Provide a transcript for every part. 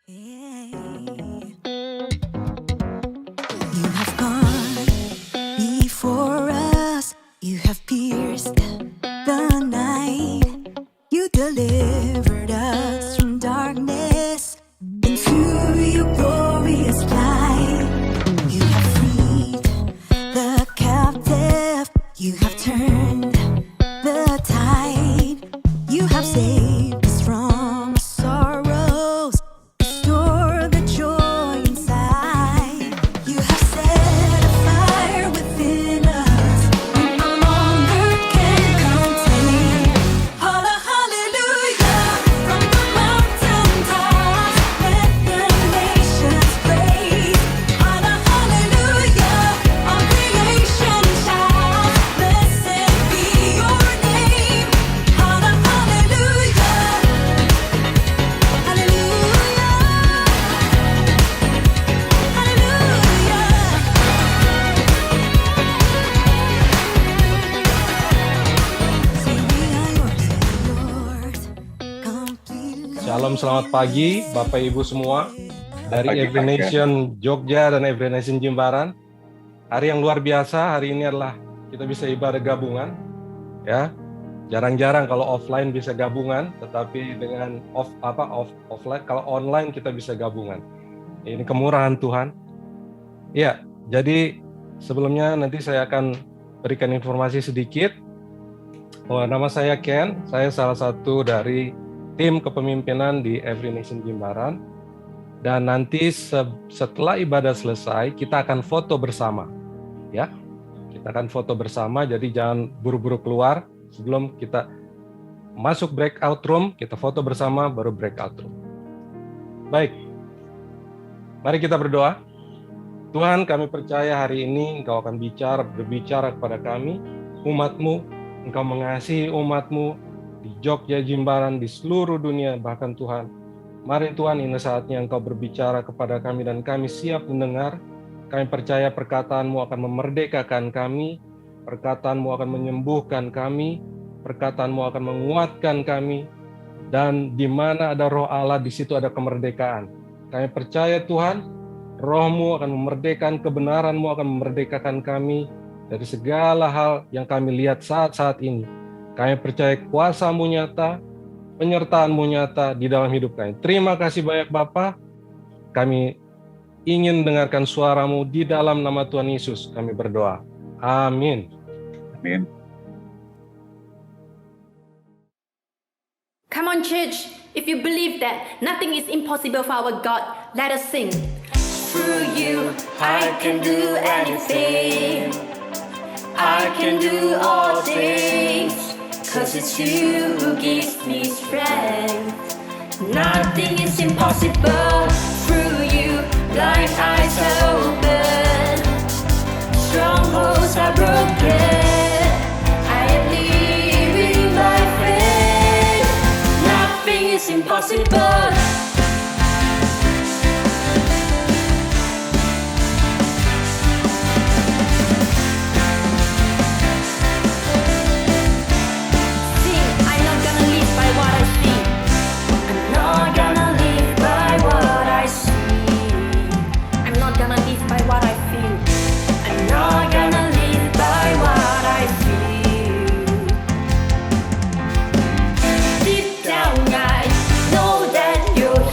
You have gone before us. You have pierced the night. You delivered us from darkness into your glorious light. You have freed the captive. You have turned the tide. You have saved us from our sorrows. Restore the joy inside. You have set a fire within us we no longer can contain. Holla, hallelujah, from the mountain tops, let the nations praise. Holla, hallelujah, all creation shouts, blessed be your name. Holla, hallelujah, hallelujah, hallelujah. Shalom, selamat pagi Bapak Ibu semua dari Pagi, Every Pak. Nation Jogja dan Every Nation Jimbaran. Hari yang luar biasa, hari ini adalah kita bisa ibadah gabungan. Ya, jarang-jarang kalau offline bisa gabungan, tetapi dengan offline, kalau online kita bisa gabungan. Ini kemurahan Tuhan. Ya, jadi sebelumnya nanti saya akan berikan informasi sedikit. Nama saya Ken, saya salah satu dari tim kepemimpinan di Every Nation Jimbaran. Dan nanti setelah ibadah selesai, kita akan foto bersama. Ya, kita akan foto bersama, jadi jangan buru-buru keluar. Sebelum kita masuk breakout room, kita foto bersama, baru breakout room. Baik, mari kita berdoa. Tuhan, kami percaya hari ini Engkau akan berbicara kepada kami, umat-Mu. Engkau mengasihi umat-Mu di Jogja, Jimbaran, di seluruh dunia, bahkan Tuhan. Mari Tuhan, ini saatnya Engkau berbicara kepada kami dan kami siap mendengar. Kami percaya perkataan-Mu akan memerdekakan kami, perkataan-Mu akan menyembuhkan kami, perkataan-Mu akan menguatkan kami, dan di mana ada roh Allah, di situ ada kemerdekaan. Kami percaya Tuhan, Roh-Mu akan memerdekakan, kebenaran-Mu akan memerdekakan kami dari segala hal yang kami lihat saat-saat ini. Kami percaya kuasa-Mu nyata, penyertaan-Mu nyata di dalam hidup kami. Terima kasih banyak Bapa. Kami ingin dengarkan suara-Mu di dalam nama Tuhan Yesus. Kami berdoa. Amin. Amin. Come on, church. If you believe that nothing is impossible for our God, let us sing. Through you, I can do anything. I can do all things. 'Cause it's you who gives me strength. Nothing is impossible. Through you, blind eyes are open. Strongholds are broken. I am living by faith. Nothing is impossible. Sing, I'm not gonna live by what I see. I'm not gonna live by what I see. I'm not gonna live by what I feel. I'm not gonna live by what I feel. Deep down I know that you're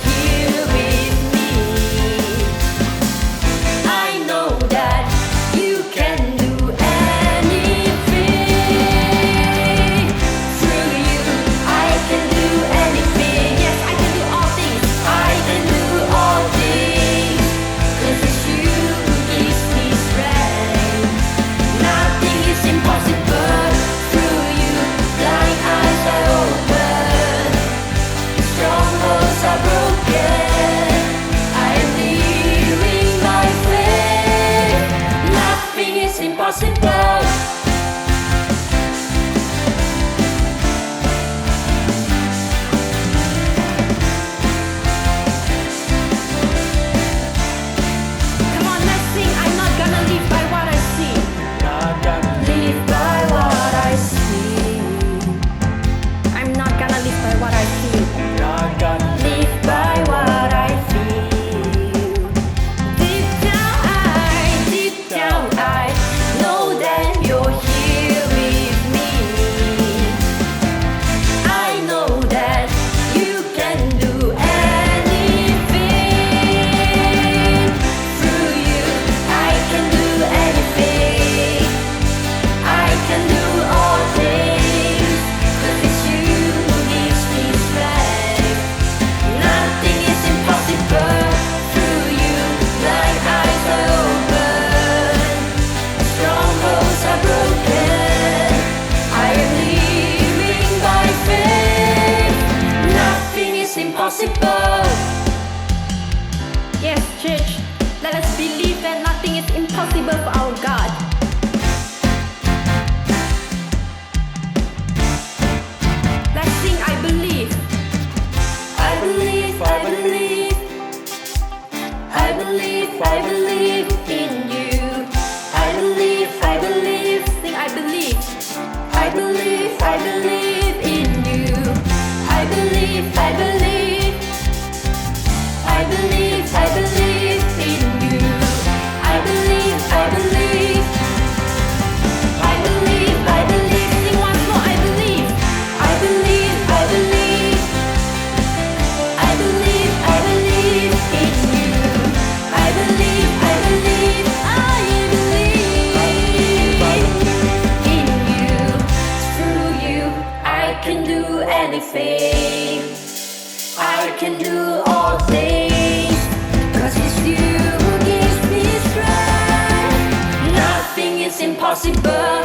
impossible. Yes, church, let us believe that nothing is impossible for our God. Let's sing, I believe. I believe, I believe. I believe, I believe in you. I believe, I believe. Sing, I believe. I believe, I believe in you. I believe, I believe. I believe, I believe in you. I believe, I believe. I believe, I believe. Sing once more, I believe. I believe, I believe. I believe, I believe in you. I believe, I believe. I believe in you. Through you, I can do anything. I can do all things. 'Cause it's you who gives me strength. Nothing is impossible.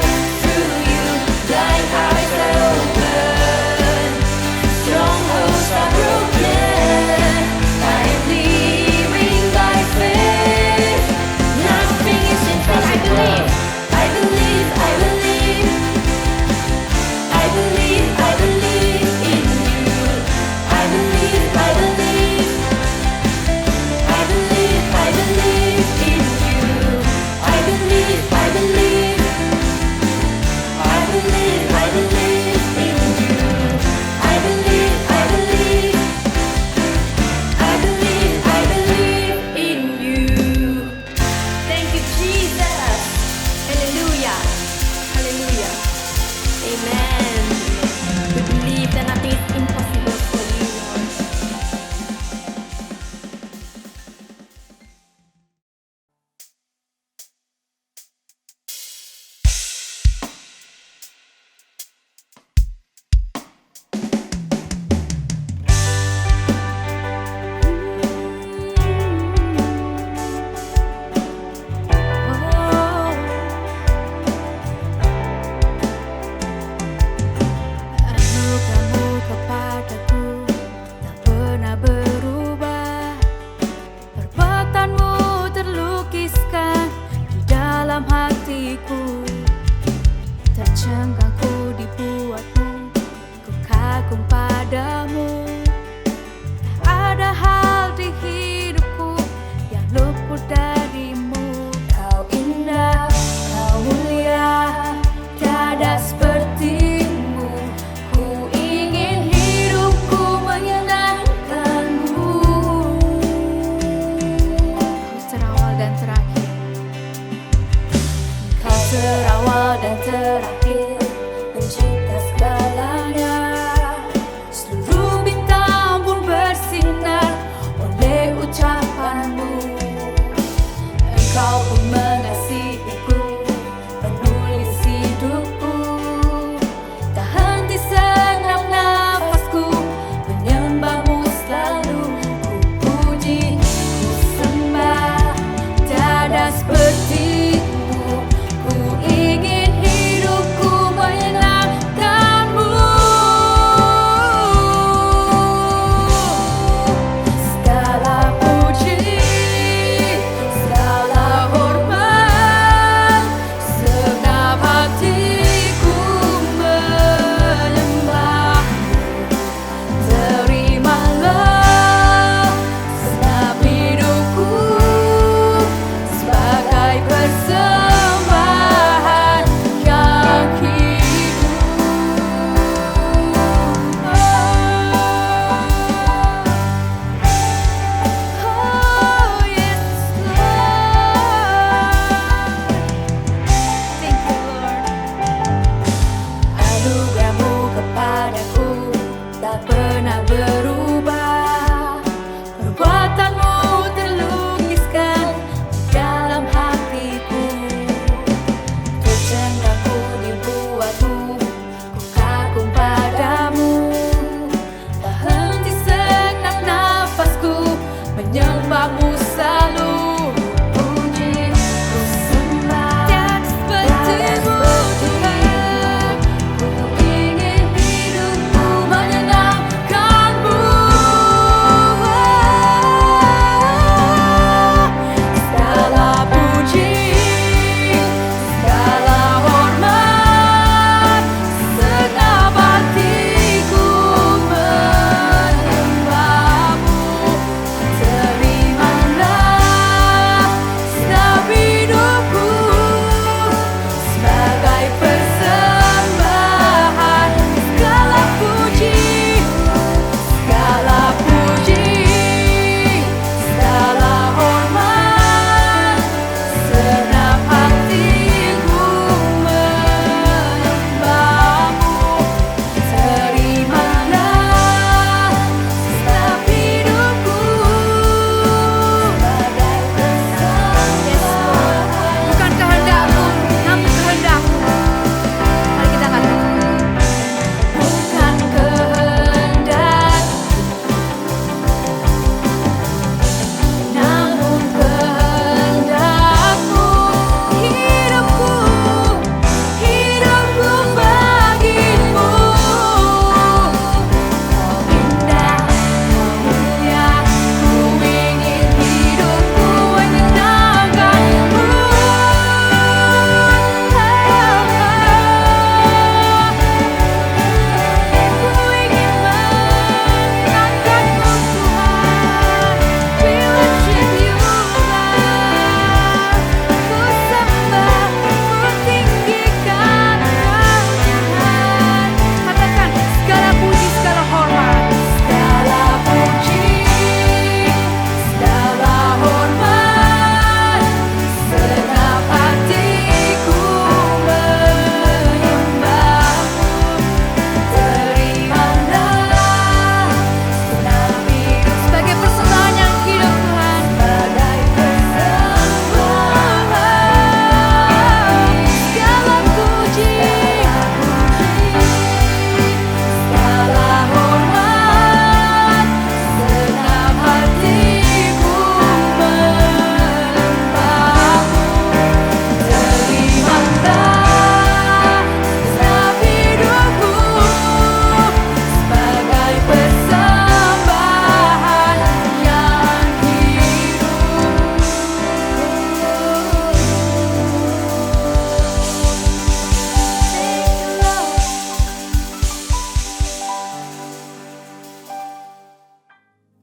Through you, blind eyes are open. Strongholds are broken. I am living by faith. Nothing is impossible. I believe, I believe. I believe, I believe in you. I believe, I believe. I believe, I believe in you. I believe, I believe.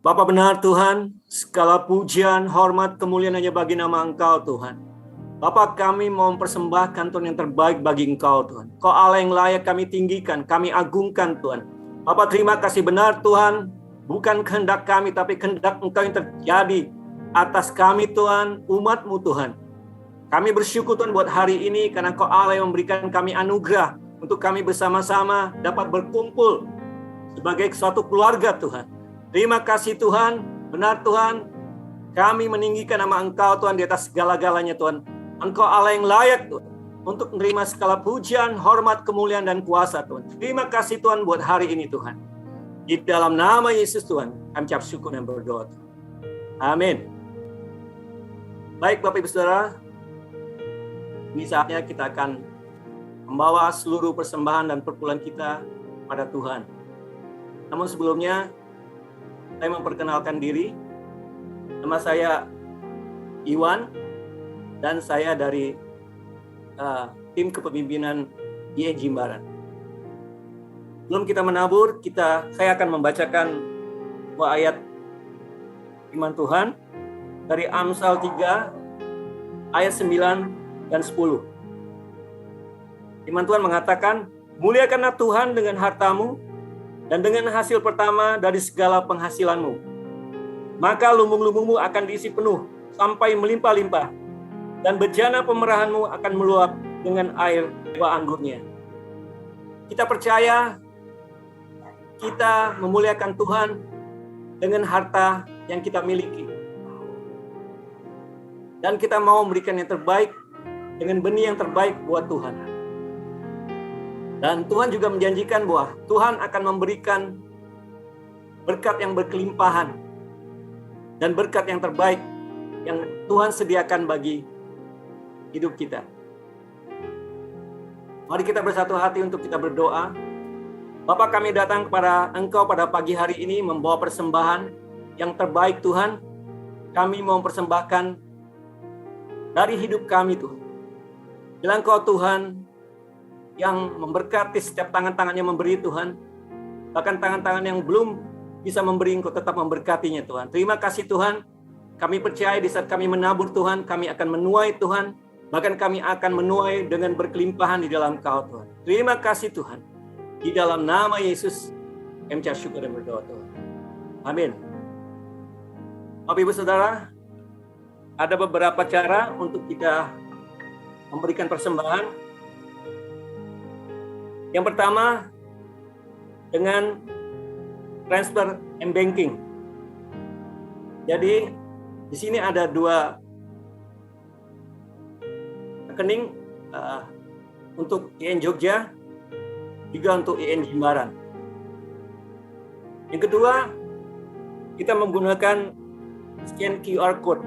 Bapa benar Tuhan, segala pujian, hormat, kemuliaan hanya bagi nama Engkau Tuhan. Bapa, kami mau mempersembahkan Tuhan yang terbaik bagi Engkau Tuhan. Kau Allah yang layak kami tinggikan, kami agungkan Tuhan. Bapa, terima kasih benar Tuhan, bukan kehendak kami tapi kehendak Engkau yang terjadi atas kami Tuhan, umat-Mu Tuhan. Kami bersyukur Tuhan buat hari ini karena Kau Allah yang memberikan kami anugerah untuk kami bersama-sama dapat berkumpul sebagai suatu keluarga Tuhan. Terima kasih Tuhan, benar Tuhan, kami meninggikan nama Engkau Tuhan di atas segala-galanya Tuhan. Engkau Allah yang layak Tuhan untuk menerima segala pujian, hormat, kemuliaan, dan kuasa Tuhan. Terima kasih Tuhan buat hari ini Tuhan. Di dalam nama Yesus Tuhan, kami ucap syukur dan berdoa. Amin. Baik Bapak Ibu Saudara, ini saatnya kita akan membawa seluruh persembahan dan perpuluhan kita pada Tuhan. Namun sebelumnya, saya memperkenalkan diri. Nama saya Iwan dan saya dari tim kepemimpinan IN Jimbaran. Sebelum kita menabur, saya akan membacakan sebuah ayat firman Tuhan dari Amsal 3 ayat 9 dan 10. Firman Tuhan mengatakan, "Muliakanlah Tuhan dengan hartamu dan dengan hasil pertama dari segala penghasilanmu. Maka lumbung-lumbungmu akan diisi penuh sampai melimpah-limpah, dan bejana pemerahanmu akan meluap dengan air buah anggurnya." Kita percaya kita memuliakan Tuhan dengan harta yang kita miliki. Dan kita mau memberikan yang terbaik dengan benih yang terbaik buat Tuhan. Dan Tuhan juga menjanjikan bahwa Tuhan akan memberikan berkat yang berkelimpahan dan berkat yang terbaik yang Tuhan sediakan bagi hidup kita. Mari kita bersatu hati untuk kita berdoa. Bapa, kami datang kepada Engkau pada pagi hari ini membawa persembahan yang terbaik Tuhan. Kami mau mempersembahkan dari hidup kami Tuhan. Bila Engkau Tuhan yang memberkati setiap tangan-tangan yang memberi Tuhan. Bahkan tangan-tangan yang belum bisa memberi, Engkau tetap memberkatinya Tuhan. Terima kasih Tuhan. Kami percaya di saat kami menabur Tuhan, kami akan menuai Tuhan. Bahkan kami akan menuai dengan berkelimpahan di dalam Kau Tuhan. Terima kasih Tuhan. Di dalam nama Yesus, kami ucap syukur dan berdoa Tuhan. Amin. Bapak Ibu Saudara, ada beberapa cara untuk kita memberikan persembahan. Yang pertama, dengan transfer m-banking. Jadi, di sini ada dua rekening untuk IN Jogja, juga untuk IN Jimbaran. Yang kedua, kita menggunakan scan QR code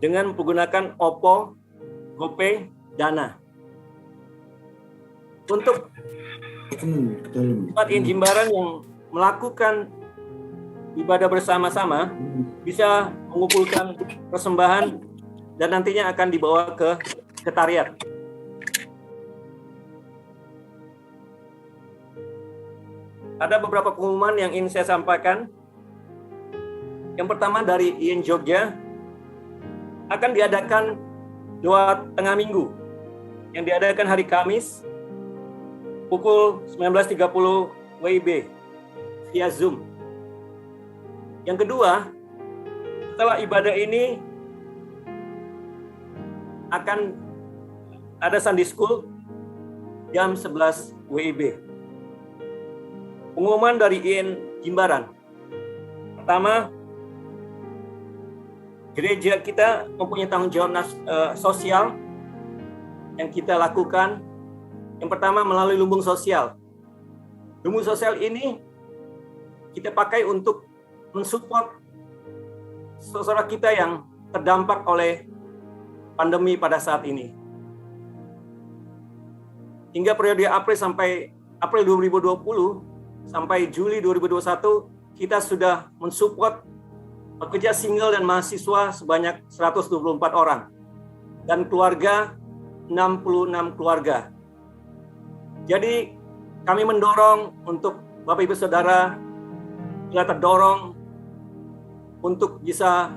dengan menggunakan OPPO, GoPay, Dana. Untuk umat IN Jimbaran yang melakukan ibadah bersama-sama bisa mengumpulkan persembahan dan nantinya akan dibawa ke sekretariat. Ada beberapa pengumuman yang ingin saya sampaikan. Yang pertama dari IN Jogja akan diadakan doa tengah minggu yang diadakan hari Kamis pukul 19.30 WIB via Zoom. Yang kedua, setelah ibadah ini akan ada Sunday School jam 11 WIB. Pengumuman dari IN Jimbaran. Pertama, gereja kita mempunyai tanggung jawab sosial yang kita lakukan. Yang pertama melalui lumbung sosial. Lumbung sosial ini kita pakai untuk mensupport saudara kita yang terdampak oleh pandemi pada saat ini. Hingga periode April 2020 sampai Juli 2021 kita sudah mensupport pekerja single dan mahasiswa sebanyak 124 orang dan keluarga 66 keluarga. Jadi kami mendorong untuk Bapak Ibu Saudara bila terdorong untuk bisa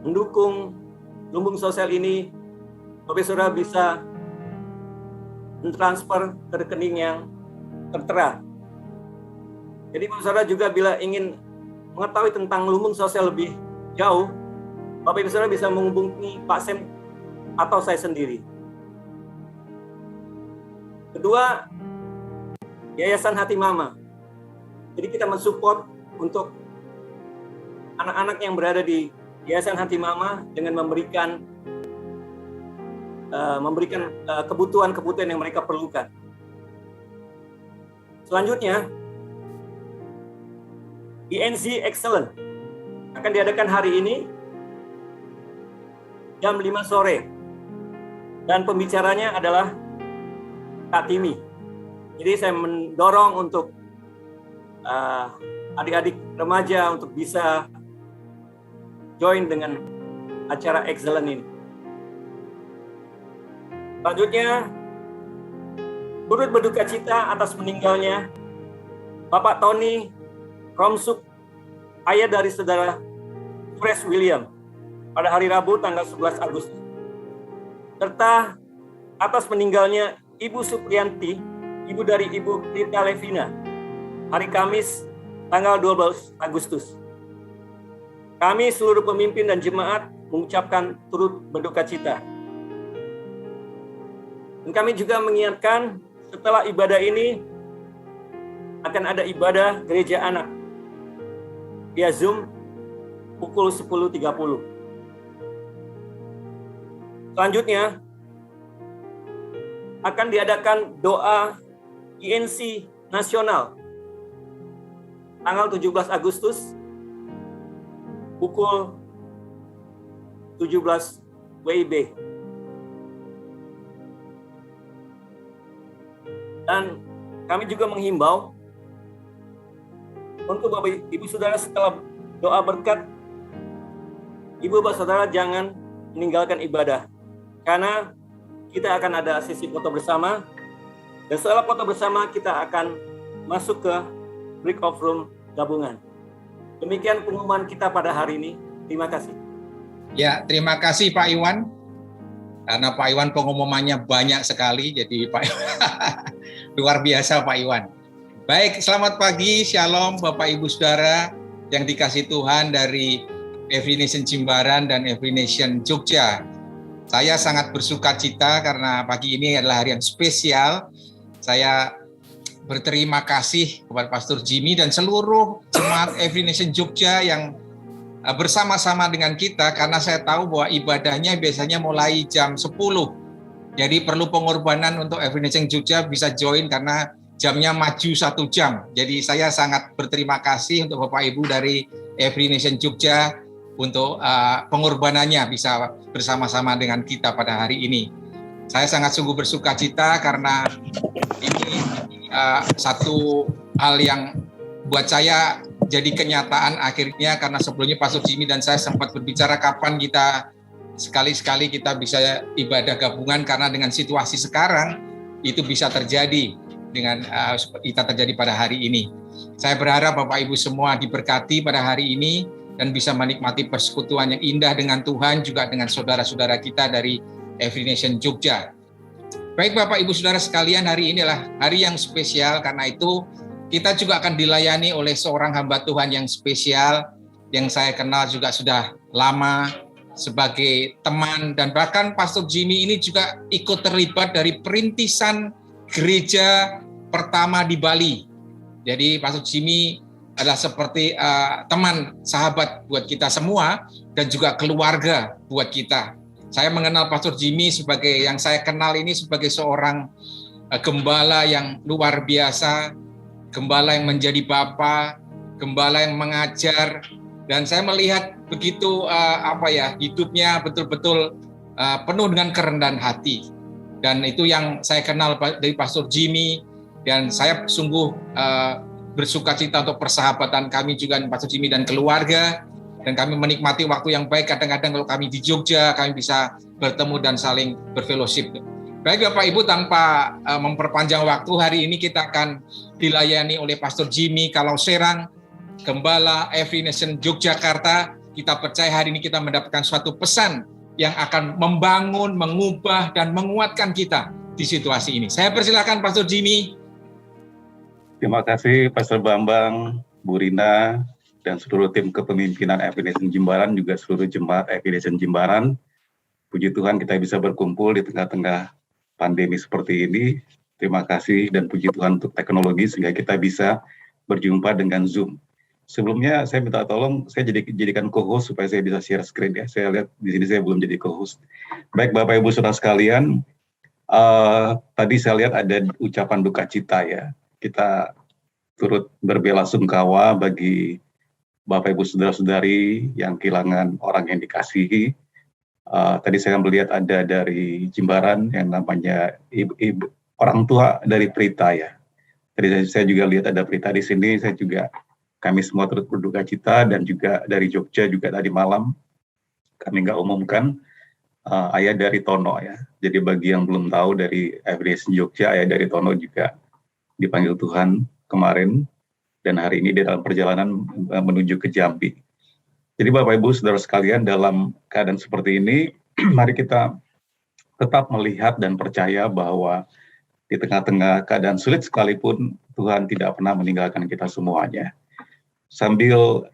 mendukung lumbung sosial ini, Bapak Saudara bisa mentransfer ke rekening yang tertera. Jadi Bapak Saudara juga bila ingin mengetahui tentang lumbung sosial lebih jauh, Bapak Ibu Saudara bisa menghubungi Pak Sem atau saya sendiri. Kedua, Yayasan Hati Mama. Jadi kita mensupport untuk anak-anak yang berada di Yayasan Hati Mama dengan memberikan kebutuhan-kebutuhan yang mereka perlukan. Selanjutnya, INC Excellent akan diadakan hari ini jam 5 sore. Dan pembicaranya adalah Kak Timi. Jadi saya mendorong untuk adik-adik remaja untuk bisa join dengan acara Excellent ini. Selanjutnya, turut berduka cita atas meninggalnya Bapak Tony Romsuk, ayah dari saudara Fresh William, pada hari Rabu tanggal 11 Agustus. Serta atas meninggalnya Ibu Supriyanti, ibu dari Ibu Rita Levina, hari Kamis tanggal 12 Agustus. Kami seluruh pemimpin dan jemaat mengucapkan turut berduka cita. Dan kami juga mengingatkan setelah ibadah ini akan ada ibadah gereja anak via Zoom pukul 10.30. Selanjutnya akan diadakan doa INC nasional tanggal 17 Agustus pukul 17 WIB. Dan kami juga menghimbau untuk Bapak Ibu Saudara setelah doa berkat, Ibu Bapak Saudara jangan meninggalkan ibadah. Karena kita akan ada sesi foto bersama. Dan setelah foto bersama kita akan masuk ke break of room gabungan. Demikian pengumuman kita pada hari ini. Terima kasih. Ya, terima kasih Pak Iwan. Karena Pak Iwan pengumumannya banyak sekali, jadi Pak luar biasa Pak Iwan. Baik, selamat pagi, Shalom Bapak Ibu Saudara yang dikasih Tuhan dari Every Nation Jimbaran dan Every Nation Jogja. Saya sangat bersuka cita karena pagi ini adalah hari yang spesial. Saya berterima kasih kepada Pastor Jimmy dan seluruh jemaat Every Nation Jogja yang bersama-sama dengan kita, karena saya tahu bahwa ibadahnya biasanya mulai jam 10. Jadi perlu pengorbanan untuk Every Nation Jogja bisa join karena jamnya maju 1 jam. Jadi saya sangat berterima kasih untuk Bapak Ibu dari Every Nation Jogja untuk pengorbanannya bisa bersama-sama dengan kita pada hari ini. Saya sangat sungguh bersuka cita karena ini satu hal yang buat saya jadi kenyataan akhirnya, karena sebelumnya Pastor Jimmy dan saya sempat berbicara kapan kita sekali-sekali kita bisa ibadah gabungan, karena dengan situasi sekarang itu bisa terjadi dengan kita terjadi pada hari ini. Saya berharap Bapak Ibu semua diberkati pada hari ini dan bisa menikmati persekutuan yang indah dengan Tuhan, juga dengan saudara-saudara kita dari Every Nation Jogja. Baik Bapak Ibu Saudara sekalian, hari inilah hari yang spesial, karena itu kita juga akan dilayani oleh seorang hamba Tuhan yang spesial, yang saya kenal juga sudah lama sebagai teman, dan bahkan Pastor Jimmy ini juga ikut terlibat dari perintisan gereja pertama di Bali. Jadi Pastor Jimmy adalah seperti teman, sahabat buat kita semua, dan juga keluarga buat kita. Saya mengenal Pastor Jimmy sebagai, yang saya kenal ini sebagai seorang gembala yang luar biasa, gembala yang menjadi bapa, gembala yang mengajar, dan saya melihat begitu hidupnya betul-betul penuh dengan kerendahan hati. Dan itu yang saya kenal dari Pastor Jimmy, dan saya sungguh bersuka cita untuk persahabatan kami juga dengan Pastor Jimmy dan keluarga, dan kami menikmati waktu yang baik. Kadang-kadang kalau kami di Jogja, kami bisa bertemu dan saling berfellowship. Baik Bapak Ibu, tanpa memperpanjang waktu, hari ini kita akan dilayani oleh Pastor Jimmy Kalau Serang Gembala Every Nation Yogyakarta. Kita percaya hari ini kita mendapatkan suatu pesan yang akan membangun, mengubah, dan menguatkan kita di situasi ini. Saya persilakan Pastor Jimmy. Terima kasih Pastor Bambang, Bu Rina, dan seluruh tim kepemimpinan Every Nation Jimbaran, juga seluruh jemaat Every Nation Jimbaran. Puji Tuhan kita bisa berkumpul di tengah-tengah pandemi seperti ini. Terima kasih dan puji Tuhan untuk teknologi sehingga kita bisa berjumpa dengan Zoom. Sebelumnya saya minta tolong saya jadikan co-host supaya saya bisa share screen ya. Saya lihat di sini saya belum jadi co-host. Baik Bapak Ibu Saudara sekalian, tadi saya lihat ada ucapan duka cita ya. Kita turut berbelasungkawa bagi Bapak Ibu Saudara-saudari yang kehilangan orang yang dikasihi. Tadi saya melihat ada dari Jimbaran yang namanya ibu orang tua dari Prita ya. Tadi saya juga lihat ada Prita di sini. Kami semua turut berduka cita, dan juga dari Jogja juga tadi malam kami nggak umumkan ayah dari Tono ya. Jadi bagi yang belum tahu dari Every Nation Jogja, ayah dari Tono juga dipanggil Tuhan kemarin, dan hari ini dia dalam perjalanan menuju ke Jambi. Jadi Bapak Ibu Saudara sekalian, dalam keadaan seperti ini mari kita tetap melihat dan percaya bahwa di tengah-tengah keadaan sulit sekalipun Tuhan tidak pernah meninggalkan kita semuanya. Sambil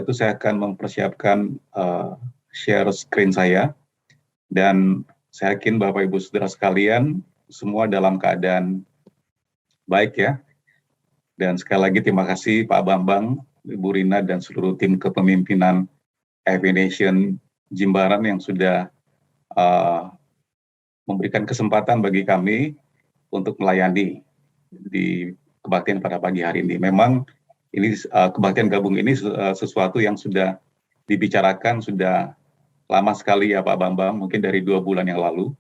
itu saya akan mempersiapkan share screen saya, dan saya yakin Bapak Ibu Saudara sekalian semua dalam keadaan baik ya. Dan sekali lagi terima kasih Pak Bambang, Ibu Rina, dan seluruh tim kepemimpinan Every Nation Jimbaran yang sudah memberikan kesempatan bagi kami untuk melayani di kebaktian pada pagi hari ini. Memang ini kebaktian gabung ini sesuatu yang sudah dibicarakan sudah lama sekali ya Pak Bambang, mungkin dari 2 bulan yang lalu.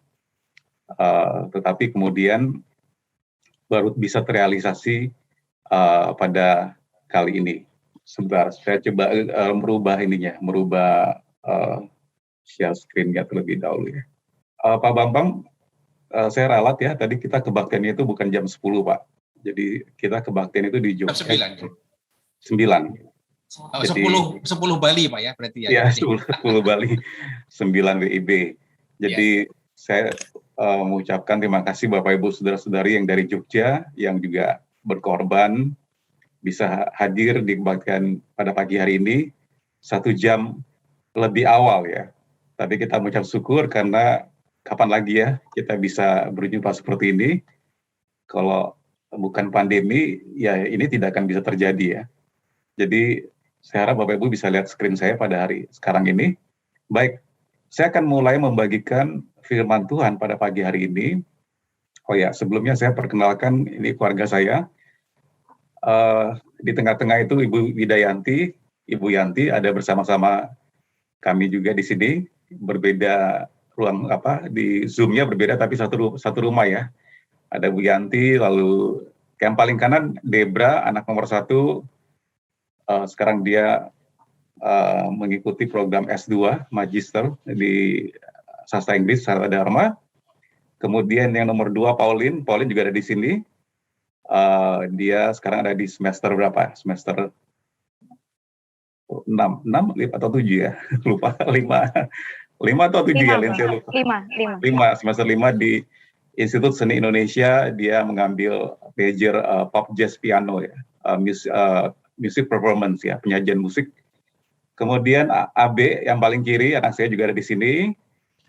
Tetapi kemudian baru bisa terrealisasi pada kali ini. Sebentar, saya coba merubah share screen-nya terlebih dahulu ya. Pak Bambang, saya ralat ya, tadi kita kebaktiannya itu bukan jam 10 Pak. Jadi kita kebaktian itu di Jogja. Jam 9. 9. Jadi, 10 Bali Pak ya berarti ya. Iya, 10 Bali, 9 WIB. Jadi saya mengucapkan terima kasih Bapak Ibu Saudara-saudari yang dari Jogja yang juga berkorban bisa hadir di kebaktian pada pagi hari ini 1 jam lebih awal ya. Tapi kita mengucap syukur karena kapan lagi ya kita bisa berjumpa seperti ini. Kalau bukan pandemi ya ini tidak akan bisa terjadi ya. Jadi saya harap Bapak Ibu bisa lihat screen saya pada hari sekarang ini. Baik, saya akan mulai membagikan firman Tuhan pada pagi hari ini. Oh ya, sebelumnya saya perkenalkan ini keluarga saya. Di tengah-tengah itu Ibu Widayanti, Ibu Yanti ada bersama-sama kami juga di sini. Berbeda ruang di Zoom-nya berbeda tapi satu rumah ya. Ada Bu Yanti, lalu yang paling kanan Debra, anak nomor 1. Sekarang dia mengikuti program S2 Magister di Sastra Inggris Sarada Dharma. Kemudian yang nomor 2 Pauline juga ada di sini. Dia sekarang ada di semester berapa? Semester 6 atau 7 ya? Lupa 5 atau 7 ya? Saya lupa. 5 semester 5 di Institut Seni Indonesia. Dia mengambil major pop jazz piano ya, music performance ya, penyajian musik. Kemudian AB yang paling kiri, anak saya juga ada di sini.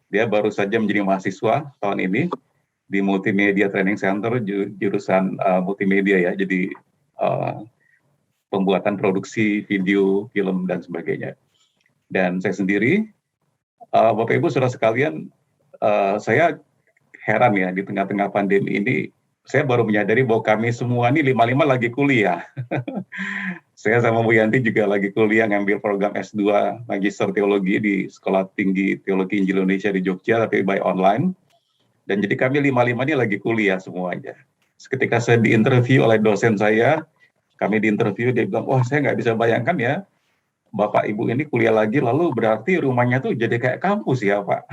Dia baru saja menjadi mahasiswa tahun ini di Multimedia Training Center jurusan multimedia ya. Jadi pembuatan produksi video, film dan sebagainya. Dan saya sendiri, Bapak Ibu Saudara sekalian, saya heran ya di tengah-tengah pandemi ini. Saya baru menyadari bahwa kami semua ini 5 lagi kuliah. Saya sama Bu Yanti juga lagi kuliah ngambil program S2 Magister Teologi di Sekolah Tinggi Teologi Injil Indonesia di Jogja, tapi by online. Dan jadi kami 5 ini lagi kuliah semuanya. Ketika saya diinterview oleh dosen saya, kami diinterview, dia bilang, wah saya nggak bisa bayangkan ya, Bapak Ibu ini kuliah lagi, lalu berarti rumahnya tuh jadi kayak kampus ya Pak.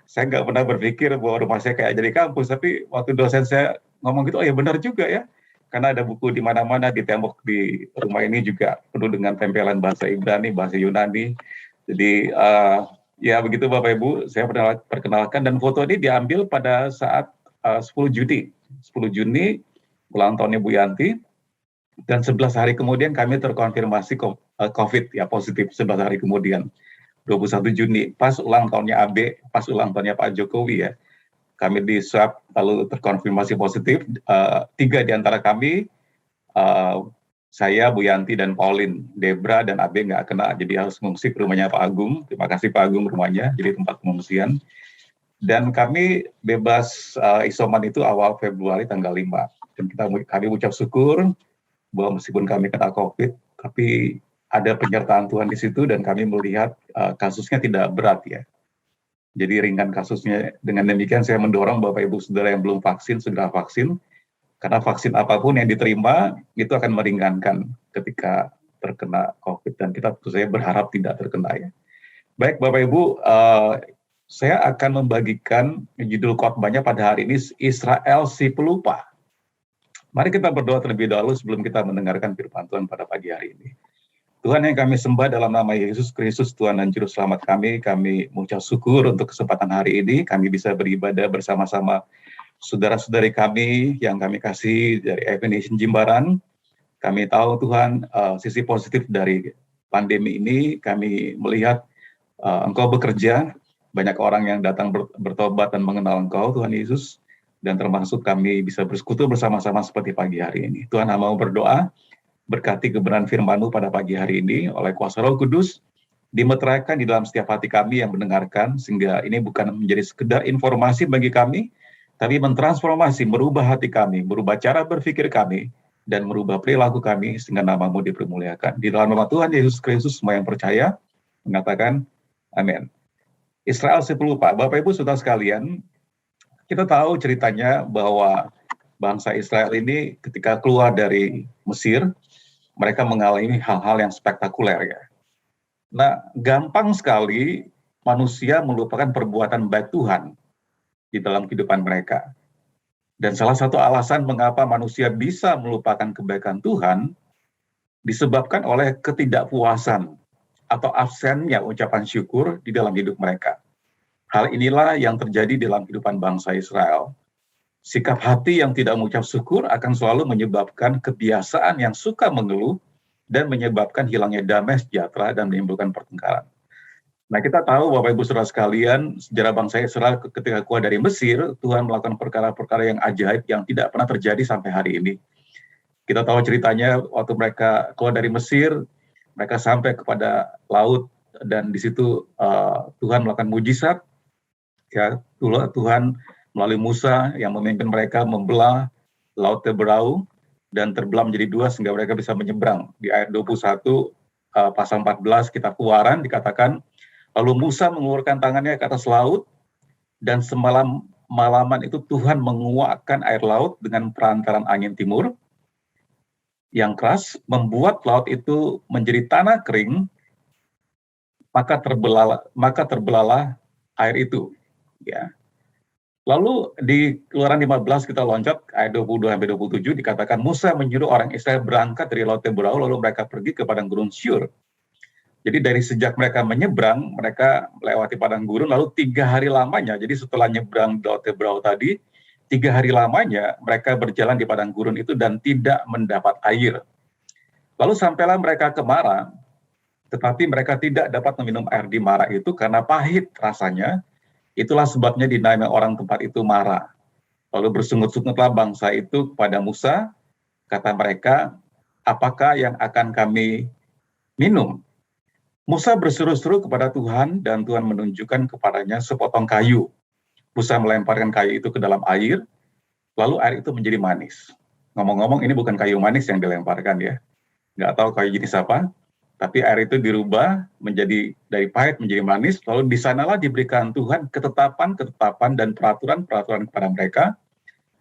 Saya nggak pernah berpikir bahwa rumah saya kayak jadi kampus, tapi waktu dosen saya ngomong gitu, oh ya benar juga ya. karena ada buku di mana-mana, di tembok di rumah ini juga penuh dengan tempelan bahasa Ibrani, bahasa Yunani. Jadi ya begitu Bapak Ibu, saya perkenalkan, dan foto ini diambil pada saat 10 Juni. 10 Juni ulang tahunnya Bu Yanti, dan 11 hari kemudian kami terkonfirmasi COVID ya, positif 11 hari kemudian. 21 Juni, pas ulang tahunnya AB, pas ulang tahunnya Pak Jokowi ya. Kami di swab lalu terkonfirmasi positif. 3 di antara kami, saya, Bu Yanti, dan Pauline. Debra dan AB nggak kena, jadi harus mengungsi ke rumahnya Pak Agung. Terima kasih Pak Agung rumahnya, jadi tempat pengungsian. Dan kami bebas isoman itu awal Februari tanggal 5. Dan kami ucap syukur bahwa meskipun kami kena COVID, tapi ada penyertaan Tuhan di situ, dan kami melihat kasusnya tidak berat ya. Jadi ringan kasusnya. Dengan demikian saya mendorong Bapak Ibu Saudara yang belum vaksin, segera vaksin. Karena vaksin apapun yang diterima, itu akan meringankan ketika terkena COVID. Dan kita tentu saja berharap tidak terkena ya. Baik Bapak Ibu, saya akan membagikan judul khotbahnya pada hari ini, Israel si pelupa. Mari kita berdoa terlebih dahulu sebelum kita mendengarkan firman Tuhan pada pagi hari ini. Tuhan yang kami sembah dalam nama Yesus Kristus, Tuhan dan Juru Selamat kami mengucap syukur untuk kesempatan hari ini, kami bisa beribadah bersama-sama saudara-saudari kami yang kami kasih dari Evan Nation Jimbaran. Kami tahu Tuhan, sisi positif dari pandemi ini, kami melihat Engkau bekerja, banyak orang yang datang bertobat dan mengenal Engkau, Tuhan Yesus, dan termasuk kami bisa bersekutu bersama-sama seperti pagi hari ini. Tuhan, mau berdoa, berkati kebenaran firman-Mu pada pagi hari ini oleh kuasa Roh Kudus, dimeteraikan di dalam setiap hati kami yang mendengarkan, sehingga ini bukan menjadi sekedar informasi bagi kami, tapi mentransformasi, merubah hati kami, merubah cara berpikir kami, dan merubah perilaku kami, sehingga nama-Mu dipermuliakan. Di dalam nama Tuhan Yesus Kristus, semua yang percaya, mengatakan, amin. Israel si pelupa. Bapak Ibu Saudara sekalian, kita tahu ceritanya bahwa bangsa Israel ini ketika keluar dari Mesir, mereka mengalami hal-hal yang spektakuler ya. Nah, gampang sekali manusia melupakan perbuatan baik Tuhan di dalam kehidupan mereka. Dan salah satu alasan mengapa manusia bisa melupakan kebaikan Tuhan disebabkan oleh ketidakpuasan atau absennya ucapan syukur di dalam hidup mereka. Hal inilah yang terjadi dalam kehidupan bangsa Israel. Sikap hati yang tidak mengucap syukur akan selalu menyebabkan kebiasaan yang suka mengeluh dan menyebabkan hilangnya damai sejahtera dan menimbulkan pertengkaran. Nah, kita tahu Bapak Ibu Saudara sekalian, sejarah bangsa Israel ketika keluar dari Mesir, Tuhan melakukan perkara-perkara yang ajaib yang tidak pernah terjadi sampai hari ini. Kita tahu ceritanya waktu mereka keluar dari Mesir, mereka sampai kepada laut, dan di situ Tuhan melakukan mujizat. Ya, Tuhan melalui Musa yang memimpin mereka membelah Laut Teberau dan terbelah menjadi 2 sehingga mereka bisa menyeberang. Di ayat 21 pasal 14 kitab Keluaran dikatakan, lalu Musa mengulurkan tangannya ke atas laut, dan malaman itu Tuhan menguakkan air laut dengan perantaran angin timur yang keras, membuat laut itu menjadi tanah kering, maka terbelalah air itu. Ya. Lalu di Keluaran 15 kita loncat ayat 22-27 dikatakan Musa menyuruh orang Israel berangkat dari Laut Teberau, lalu mereka pergi ke padang gurun Syur. Jadi dari sejak mereka menyeberang, mereka melewati padang gurun, lalu 3 hari lamanya, jadi setelah nyebrang Laut Teberau tadi, 3 hari lamanya mereka berjalan di padang gurun itu dan tidak mendapat air. Lalu sampailah mereka ke Mara, tetapi mereka tidak dapat meminum air di Mara itu karena pahit rasanya. Itulah sebabnya dinamai orang tempat itu Mara. Lalu bersungut-sungutlah bangsa itu kepada Musa, kata mereka, apakah yang akan kami minum? Musa berseru-seru kepada Tuhan, dan Tuhan menunjukkan kepadanya sepotong kayu. Musa melemparkan kayu itu ke dalam air, lalu air itu menjadi manis. Ngomong-ngomong, ini bukan kayu manis yang dilemparkan ya. Nggak tahu kayu jenis apa, tapi air itu dirubah menjadi dari pahit menjadi manis, lalu di sanalah diberikan Tuhan ketetapan dan peraturan-peraturan kepada mereka,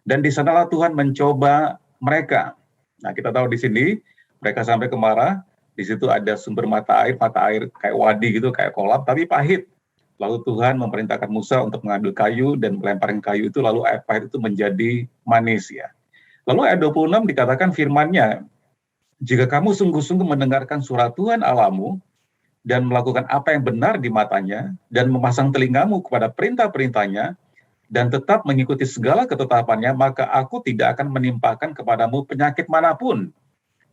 dan di sanalah Tuhan mencoba mereka. Nah, kita tahu di sini mereka sampai ke Mara, di situ ada sumber mata air kayak wadi gitu, kayak kolam, tapi pahit. Lalu Tuhan memerintahkan Musa untuk mengambil kayu dan melemparkan kayu itu, lalu air pahit itu menjadi manis ya. Lalu ayat 26 dikatakan firman-Nya, jika kamu sungguh-sungguh mendengarkan suara Tuhan Allahmu dan melakukan apa yang benar di matanya dan memasang telingamu kepada perintah-perintahnya dan tetap mengikuti segala ketetapannya, maka aku tidak akan menimpakan kepadamu penyakit manapun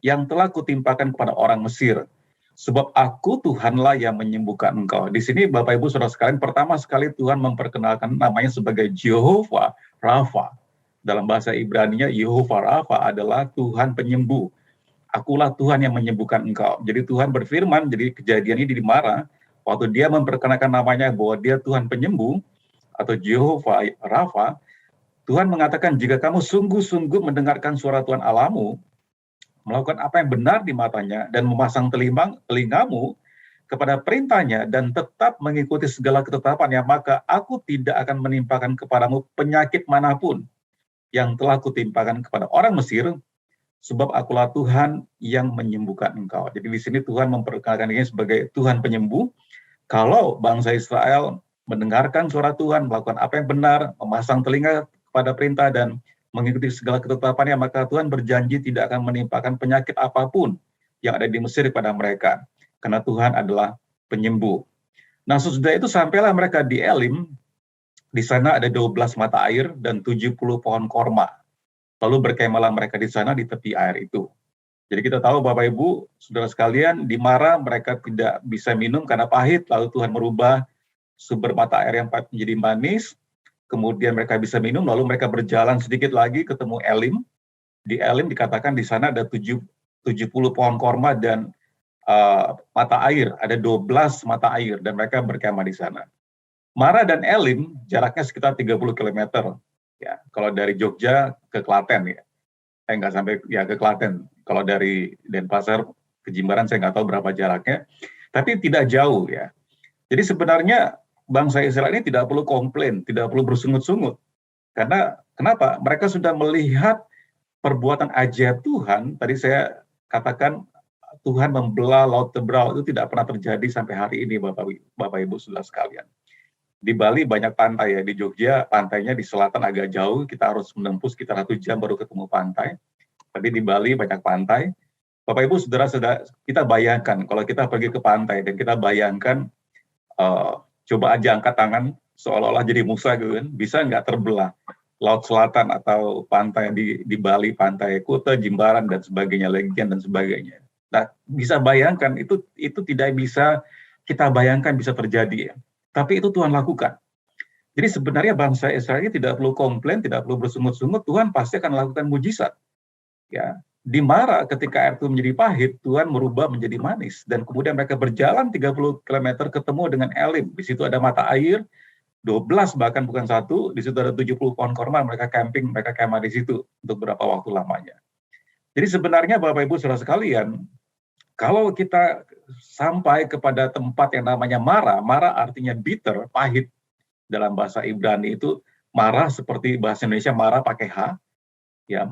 yang telah kutimpakan kepada orang Mesir. Sebab aku Tuhanlah yang menyembuhkan engkau. Di sini Bapak Ibu Saudara sekalian, pertama sekali Tuhan memperkenalkan namanya sebagai Jehovah Rafa. Dalam bahasa Ibrani-nya Jehovah Rafa adalah Tuhan penyembuh. Akulah Tuhan yang menyembuhkan engkau. Jadi Tuhan berfirman, jadi kejadian ini di Mara, waktu dia memperkenalkan namanya bahwa dia Tuhan penyembuh atau Jehovah Rafa, Tuhan mengatakan jika kamu sungguh-sungguh mendengarkan suara Tuhan Allahmu, melakukan apa yang benar di matanya dan memasang telingamu kepada perintahnya dan tetap mengikuti segala ketetapannya, maka aku tidak akan menimpakan kepadamu penyakit manapun yang telah kutimpakan kepada orang Mesir, sebab akulah Tuhan yang menyembuhkan engkau. Jadi di sini Tuhan memperkenalkan dirinya sebagai Tuhan penyembuh. Kalau bangsa Israel mendengarkan suara Tuhan, melakukan apa yang benar, memasang telinga kepada perintah dan mengikuti segala ketetapannya, maka Tuhan berjanji tidak akan menimpakan penyakit apapun yang ada di Mesir kepada mereka, karena Tuhan adalah penyembuh. Nah, sesudah itu sampailah mereka di Elim. Di sana ada 12 mata air dan 70 pohon korma. Lalu berkemahlah mereka di sana di tepi air itu. Jadi kita tahu Bapak Ibu, saudara sekalian, di Mara mereka tidak bisa minum karena pahit, lalu Tuhan merubah sumber mata air yang pahit menjadi manis. Kemudian mereka bisa minum, lalu mereka berjalan sedikit lagi ketemu Elim. Di Elim dikatakan di sana ada 70 pohon korma dan mata air, ada 12 mata air, dan mereka berkemah di sana. Mara dan Elim jaraknya sekitar 30 km. Ya, kalau dari Jogja ke Klaten ya. Nggak sampai ya ke Klaten. Kalau dari Denpasar ke Jimbaran saya nggak tahu berapa jaraknya, tapi tidak jauh ya. Jadi sebenarnya bangsa Israel ini tidak perlu komplain, tidak perlu bersungut-sungut. Karena kenapa? Mereka sudah melihat perbuatan ajaib Tuhan. Tadi saya katakan Tuhan membelah laut Tebrau, itu tidak pernah terjadi sampai hari ini Bapak Ibu Saudara sekalian. Di Bali banyak pantai ya, di Jogja pantainya di selatan agak jauh, kita harus menempuh sekitar 1 jam baru ketemu pantai. Tapi di Bali banyak pantai. Bapak Ibu Saudara, kita bayangkan kalau kita pergi ke pantai dan kita bayangkan coba aja angkat tangan seolah-olah jadi Musa gitu kan, bisa nggak terbelah laut selatan atau pantai di Bali, pantai Kuta, Jimbaran dan sebagainya, Legian dan sebagainya. Nah, bisa bayangkan itu tidak bisa kita bayangkan bisa terjadi ya. Tapi itu Tuhan lakukan. Jadi sebenarnya bangsa Israel ini tidak perlu komplain, tidak perlu bersungut-sungut, Tuhan pasti akan lakukan mujizat. Ya, di Mara ketika air itu menjadi pahit, Tuhan merubah menjadi manis. Dan kemudian mereka berjalan 30 km ketemu dengan Elim. Di situ ada mata air, 12 bahkan bukan satu, di situ ada 70 pohon korma, mereka camping, mereka kemah di situ untuk beberapa waktu lamanya. Jadi sebenarnya Bapak Ibu Saudara sekalian, kalau kita sampai kepada tempat yang namanya Mara artinya bitter, pahit. Dalam bahasa Ibrani itu Mara seperti bahasa Indonesia Mara pakai H. Ya,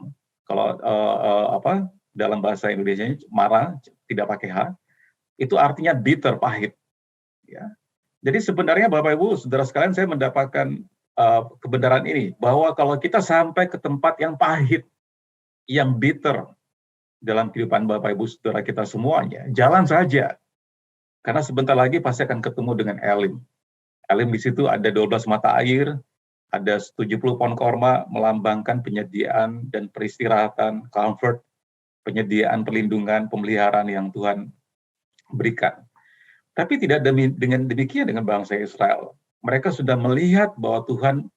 kalau dalam bahasa Indonesia Mara tidak pakai H, itu artinya bitter, pahit. Ya. Jadi sebenarnya Bapak Ibu Saudara sekalian, saya mendapatkan kebenaran ini bahwa kalau kita sampai ke tempat yang pahit, yang bitter dalam kehidupan Bapak Ibu Saudara kita semuanya, jalan saja. Karena sebentar lagi pasti akan ketemu dengan Elim. Elim di situ ada 12 mata air, ada 70 pohon korma melambangkan penyediaan dan peristirahatan, comfort, penyediaan perlindungan, pemeliharaan yang Tuhan berikan. Tapi tidak dengan demikian dengan bangsa Israel. Mereka sudah melihat bahwa Tuhan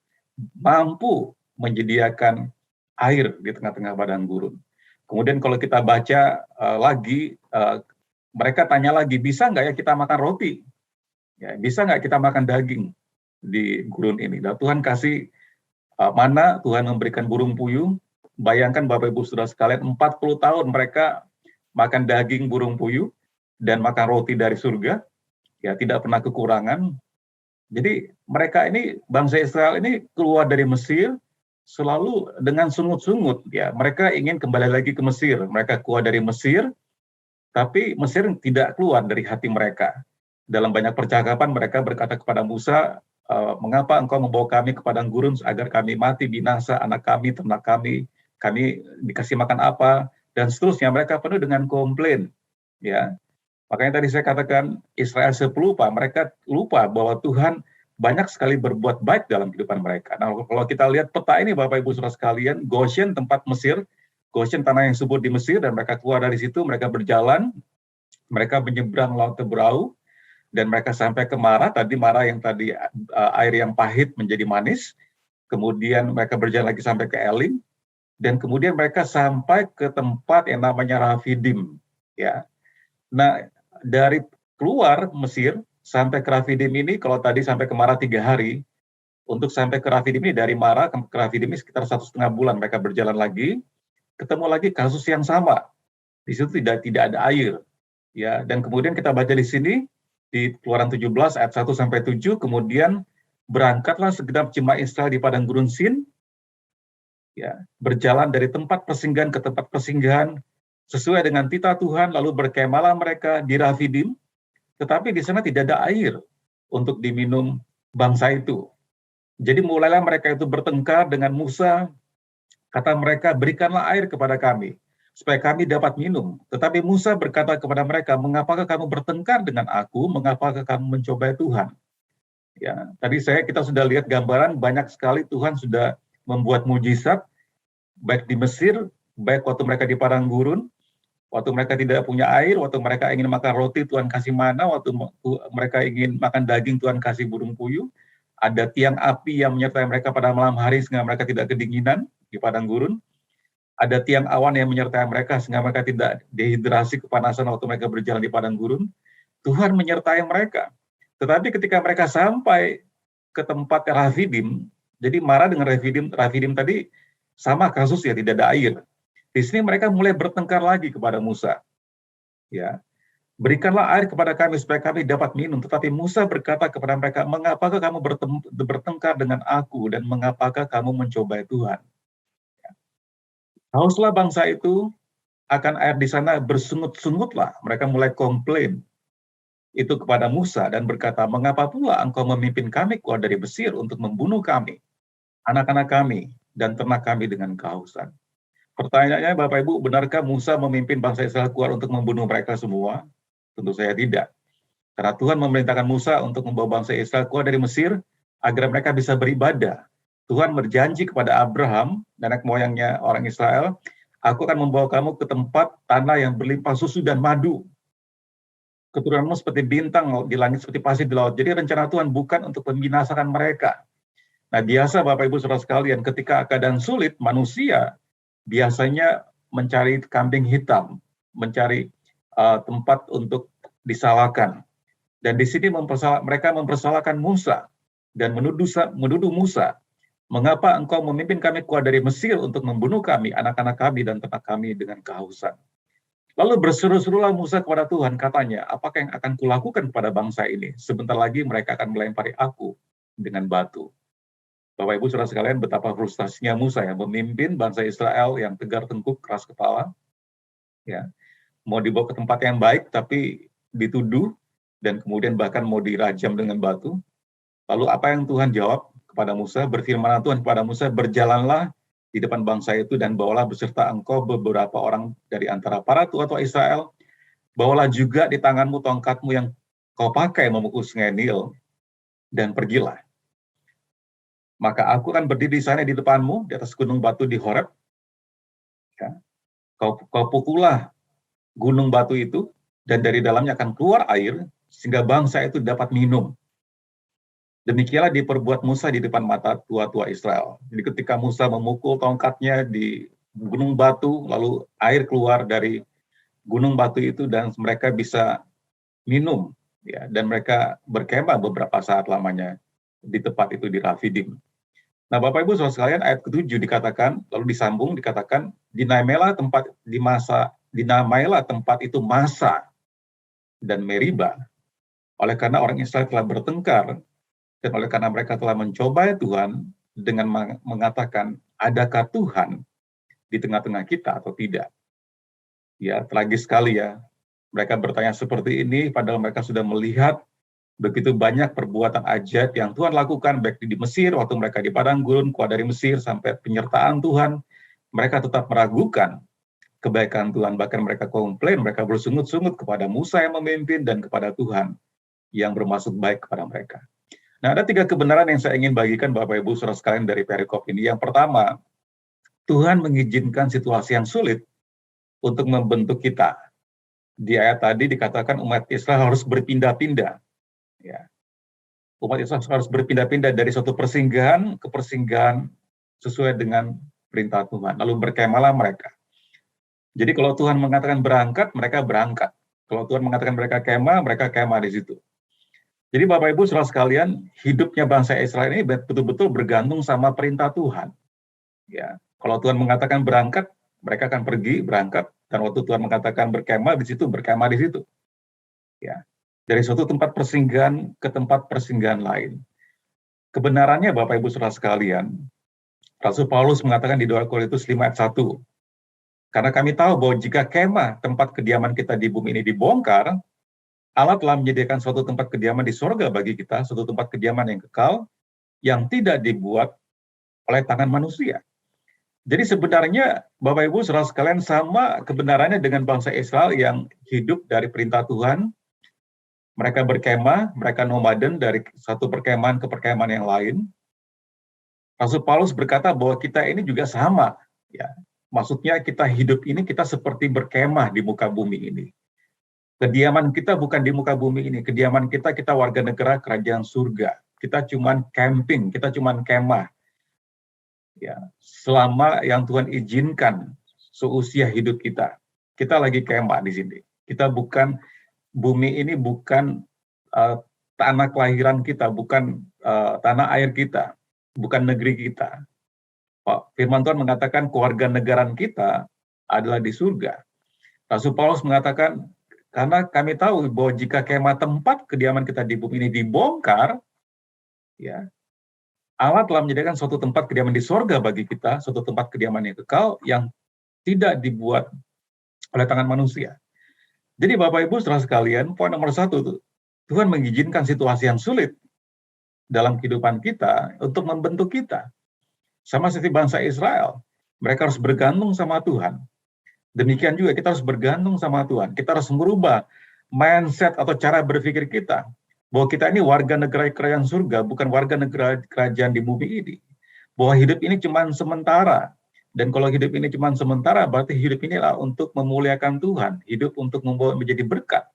mampu menyediakan air di tengah-tengah padang gurun. Kemudian kalau kita baca lagi, mereka tanya lagi, bisa nggak ya kita makan roti? Ya, bisa nggak kita makan daging di gurun ini? Dan Tuhan kasih mana, Tuhan memberikan burung puyuh. Bayangkan Bapak Ibu Saudara sekalian, 40 tahun mereka makan daging burung puyuh dan makan roti dari surga. Ya, tidak pernah kekurangan. Jadi mereka ini, bangsa Israel ini keluar dari Mesir, selalu dengan sungut-sungut, ya mereka ingin kembali lagi ke Mesir. Mereka keluar dari Mesir, tapi Mesir tidak keluar dari hati mereka. Dalam banyak percakapan mereka berkata kepada Musa, mengapa engkau membawa kami ke padang gurun agar kami mati binasa, anak kami, ternak kami, kami dikasih makan apa, dan seterusnya. Mereka penuh dengan komplain. Ya, makanya tadi saya katakan Israel sepelupa, mereka lupa bahwa Tuhan banyak sekali berbuat baik dalam kehidupan mereka. Nah, kalau kita lihat peta ini Bapak Ibu Saudara sekalian, Goshen tempat Mesir, Goshen tanah yang subur di Mesir, dan mereka keluar dari situ, mereka berjalan, mereka menyeberang Laut Teberau, dan mereka sampai ke Mara, yang tadi air yang pahit menjadi manis, kemudian mereka berjalan lagi sampai ke Elim, dan kemudian mereka sampai ke tempat yang namanya Rafidim. Ya. Nah, dari keluar Mesir sampai ke Rafidim ini, kalau tadi sampai ke Mara 3 hari, untuk sampai ke Rafidim ini, dari Mara ke Rafidim ini sekitar 1,5 bulan mereka berjalan lagi, ketemu lagi kasus yang sama. Di situ tidak ada air. Ya, dan kemudian kita baca di sini, di Keluaran 17 ayat 1 sampai 7, kemudian berangkatlah segenap jemaah Israel di padang gurun Sin, ya, berjalan dari tempat persinggahan ke tempat persinggahan, sesuai dengan titah Tuhan, lalu berkemalah mereka di Rafidim, tetapi di sana tidak ada air untuk diminum bangsa itu. Jadi mulailah mereka itu bertengkar dengan Musa, kata mereka, berikanlah air kepada kami, supaya kami dapat minum. Tetapi Musa berkata kepada mereka, mengapakah kamu bertengkar dengan aku, mengapakah kamu mencobai Tuhan? Ya, tadi kita sudah lihat gambaran, banyak sekali Tuhan sudah membuat mujizat, baik di Mesir, baik waktu mereka di padang gurun, waktu mereka tidak punya air, waktu mereka ingin makan roti, Tuhan kasih mana, waktu mereka ingin makan daging, Tuhan kasih burung puyuh, ada tiang api yang menyertai mereka pada malam hari sehingga mereka tidak kedinginan di padang gurun, ada tiang awan yang menyertai mereka sehingga mereka tidak dehidrasi kepanasan waktu mereka berjalan di padang gurun. Tuhan menyertai mereka. Tetapi ketika mereka sampai ke tempat Rafidim, jadi Mara dengan Rafidim tadi sama kasus ya, tidak ada air. Di sini mereka mulai bertengkar lagi kepada Musa. Ya, berikanlah air kepada kami supaya kami dapat minum. Tetapi Musa berkata kepada mereka, mengapakah kamu bertengkar dengan aku dan mengapakah kamu mencobai Tuhan? Ya. Hauslah bangsa itu akan air di sana, bersungut-sungutlah. Mereka mulai komplain itu kepada Musa dan berkata, mengapa pula engkau memimpin kami keluar dari Mesir untuk membunuh kami, anak-anak kami, dan ternak kami dengan kehausan? Pertanyaannya, Bapak Ibu, benarkah Musa memimpin bangsa Israel keluar untuk membunuh mereka semua? Tentu saya tidak. Karena Tuhan memerintahkan Musa untuk membawa bangsa Israel keluar dari Mesir agar mereka bisa beribadah. Tuhan berjanji kepada Abraham, nenek moyangnya orang Israel, aku akan membawa kamu ke tempat tanah yang berlimpah susu dan madu. Keturunanmu seperti bintang di langit, seperti pasir di laut. Jadi rencana Tuhan bukan untuk membinasakan mereka. Nah, biasa Bapak Ibu Saudara sekalian, ketika keadaan sulit, manusia biasanya mencari kambing hitam, mencari tempat untuk disalahkan. Dan di sini mereka mempersalahkan Musa dan menuduh Musa, mengapa engkau memimpin kami keluar dari Mesir untuk membunuh kami, anak-anak kami, dan ternak kami dengan kehausan? Lalu berseru-serulah Musa kepada Tuhan, katanya, apakah yang akan kulakukan kepada bangsa ini? Sebentar lagi mereka akan melempari aku dengan batu. Bapak Ibu Saudara sekalian, betapa frustasinya Musa yang memimpin bangsa Israel yang tegar tengkuk, keras kepala, ya, mau dibawa ke tempat yang baik tapi dituduh dan kemudian bahkan mau dirajam dengan batu. Lalu apa yang Tuhan jawab kepada Musa? Berfirmanlah Tuhan kepada Musa, berjalanlah di depan bangsa itu dan bawalah beserta engkau beberapa orang dari antara para tua-tua Israel. Bawalah juga di tanganmu tongkatmu yang kau pakai memukul sungai Nil dan pergilah. Maka aku akan berdiri di sana di depanmu, di atas gunung batu di Horeb. Ya. Kau pukullah gunung batu itu, dan dari dalamnya akan keluar air, sehingga bangsa itu dapat minum. Demikianlah diperbuat Musa di depan mata tua-tua Israel. Jadi ketika Musa memukul tongkatnya di gunung batu, lalu air keluar dari gunung batu itu, dan mereka bisa minum. Ya, dan mereka berkemah beberapa saat lamanya di tempat itu di Rafidim. Nah, Bapak Ibu Saudara sekalian, ayat ke-7 dikatakan, lalu disambung dikatakan, dinamailah tempat itu Masa dan Meriba. Oleh karena orang Israel telah bertengkar dan oleh karena mereka telah mencobai Tuhan dengan mengatakan, adakah Tuhan di tengah-tengah kita atau tidak? Ya, tragis sekali ya. Mereka bertanya seperti ini padahal mereka sudah melihat begitu banyak perbuatan ajaib yang Tuhan lakukan, baik di Mesir, waktu mereka di padang gurun, keluar dari Mesir, sampai penyertaan Tuhan mereka tetap meragukan kebaikan Tuhan, bahkan mereka komplain, mereka bersungut-sungut kepada Musa yang memimpin dan kepada Tuhan yang bermaksud baik kepada mereka. Nah, ada 3 kebenaran yang saya ingin bagikan Bapak Ibu saudara sekalian dari perikop ini. Yang pertama, Tuhan mengizinkan situasi yang sulit untuk membentuk kita. Di ayat tadi dikatakan umat Israel harus berpindah-pindah. Ya. Umat Israel harus berpindah-pindah dari suatu persinggahan ke persinggahan sesuai dengan perintah Tuhan. Lalu berkemahlah mereka. Jadi kalau Tuhan mengatakan berangkat, mereka berangkat. Kalau Tuhan mengatakan mereka kemah di situ. Jadi Bapak Ibu saudara sekalian, hidupnya bangsa Israel ini betul-betul bergantung sama perintah Tuhan. Ya, kalau Tuhan mengatakan berangkat, mereka akan pergi berangkat. Dan waktu Tuhan mengatakan berkemah di situ, berkemah di situ. Ya, dari suatu tempat persinggahan ke tempat persinggahan lain. Kebenarannya Bapak Ibu saudara sekalian, Rasul Paulus mengatakan di 2 Korintus 5 ayat 1, karena kami tahu bahwa jika kemah tempat kediaman kita di bumi ini dibongkar, Allah telah menyediakan suatu tempat kediaman di sorga bagi kita, suatu tempat kediaman yang kekal, yang tidak dibuat oleh tangan manusia. Jadi sebenarnya Bapak Ibu saudara sekalian sama kebenarannya dengan bangsa Israel yang hidup dari perintah Tuhan. Mereka berkemah, mereka nomaden dari satu perkemahan ke perkemahan yang lain. Rasul Paulus berkata bahwa kita ini juga sama, ya. Maksudnya kita hidup ini kita seperti berkemah di muka bumi ini. Kediaman kita bukan di muka bumi ini, kediaman kita warga negara kerajaan surga. Kita cuman camping, kita cuman kemah. Ya, selama yang Tuhan izinkan seusia hidup kita. Kita lagi kemah di sini. Kita bukan, bumi ini bukan tanah kelahiran kita, bukan tanah air kita, bukan negeri kita. Firman Tuhan mengatakan kewarganegaraan kita adalah di surga. Rasul Paulus mengatakan, karena kami tahu bahwa jika kemah tempat kediaman kita di bumi ini dibongkar, ya, Allah telah menyediakan suatu tempat kediaman di surga bagi kita, suatu tempat kediaman yang kekal yang tidak dibuat oleh tangan manusia. Jadi Bapak Ibu saudara sekalian, poin nomor 1 tuh, Tuhan mengizinkan situasi yang sulit dalam kehidupan kita untuk membentuk kita. Sama seperti bangsa Israel, mereka harus bergantung sama Tuhan. Demikian juga kita harus bergantung sama Tuhan. Kita harus merubah mindset atau cara berpikir kita. Bahwa kita ini warga negara kerajaan surga, bukan warga negara kerajaan di bumi ini. Bahwa hidup ini cuma sementara. Dan kalau hidup ini cuma sementara, berarti hidup inilah untuk memuliakan Tuhan. Hidup untuk membawa menjadi berkat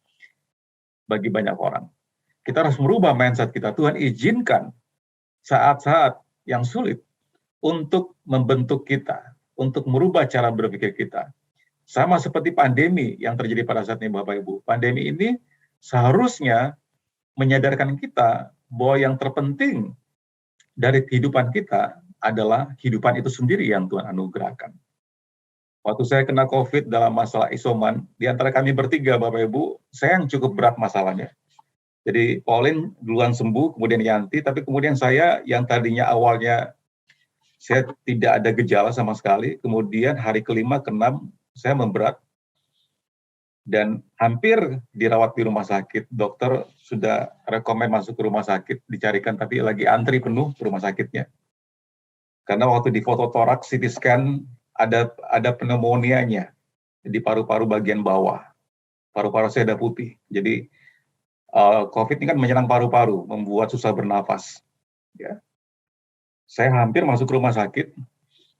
bagi banyak orang. Kita harus merubah mindset kita. Tuhan izinkan saat-saat yang sulit untuk membentuk kita, untuk merubah cara berpikir kita. Sama seperti pandemi yang terjadi pada saat ini Bapak Ibu. Pandemi ini seharusnya menyadarkan kita bahwa yang terpenting dari kehidupan kita adalah kehidupan itu sendiri yang Tuhan anugerahkan. Waktu saya kena COVID dalam masalah isoman, di antara kami bertiga Bapak Ibu, saya yang cukup berat masalahnya. Jadi Pauline duluan sembuh, kemudian Yanti, tapi kemudian saya yang tadinya awalnya saya tidak ada gejala sama sekali, kemudian hari ke-5, ke-6, saya memberat, dan hampir dirawat di rumah sakit. Dokter sudah rekomen masuk ke rumah sakit, dicarikan, tapi lagi antri penuh ke rumah sakitnya. Karena waktu di foto toraks, CT scan, ada pneumonia-nya di paru-paru bagian bawah. Paru-paru saya ada putih. Jadi, COVID ini kan menyerang paru-paru, membuat susah bernafas. Ya. Saya hampir masuk ke rumah sakit,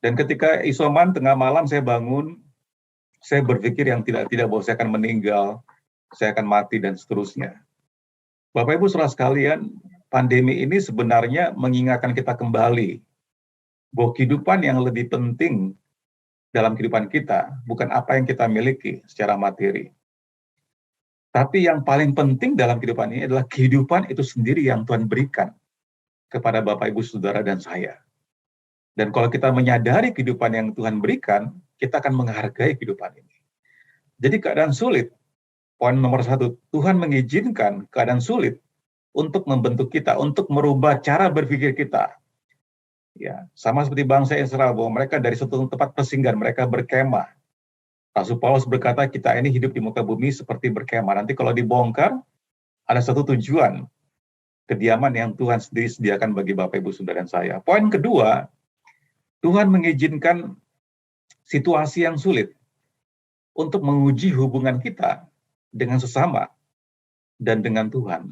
dan ketika isoman tengah malam saya bangun, saya berpikir yang tidak bahwa saya akan meninggal, saya akan mati, dan seterusnya. Bapak Ibu saudara sekalian, pandemi ini sebenarnya mengingatkan kita kembali bahwa kehidupan yang lebih penting dalam kehidupan kita bukan apa yang kita miliki secara materi. Tapi yang paling penting dalam kehidupan ini adalah kehidupan itu sendiri yang Tuhan berikan kepada Bapak, Ibu, Saudara, dan saya. Dan kalau kita menyadari kehidupan yang Tuhan berikan, kita akan menghargai kehidupan ini. Jadi keadaan sulit, poin nomor 1, Tuhan mengizinkan keadaan sulit untuk membentuk kita, untuk merubah cara berpikir kita. Ya, sama seperti bangsa Israel, bahwa mereka dari suatu tempat persinggahan, mereka berkemah. Rasul Paulus berkata, kita ini hidup di muka bumi seperti berkemah. Nanti kalau dibongkar, ada satu tujuan, kediaman yang Tuhan sendiri sediakan bagi Bapak, Ibu, Saudara, dan saya. Poin kedua, Tuhan mengizinkan situasi yang sulit untuk menguji hubungan kita dengan sesama dan dengan Tuhan.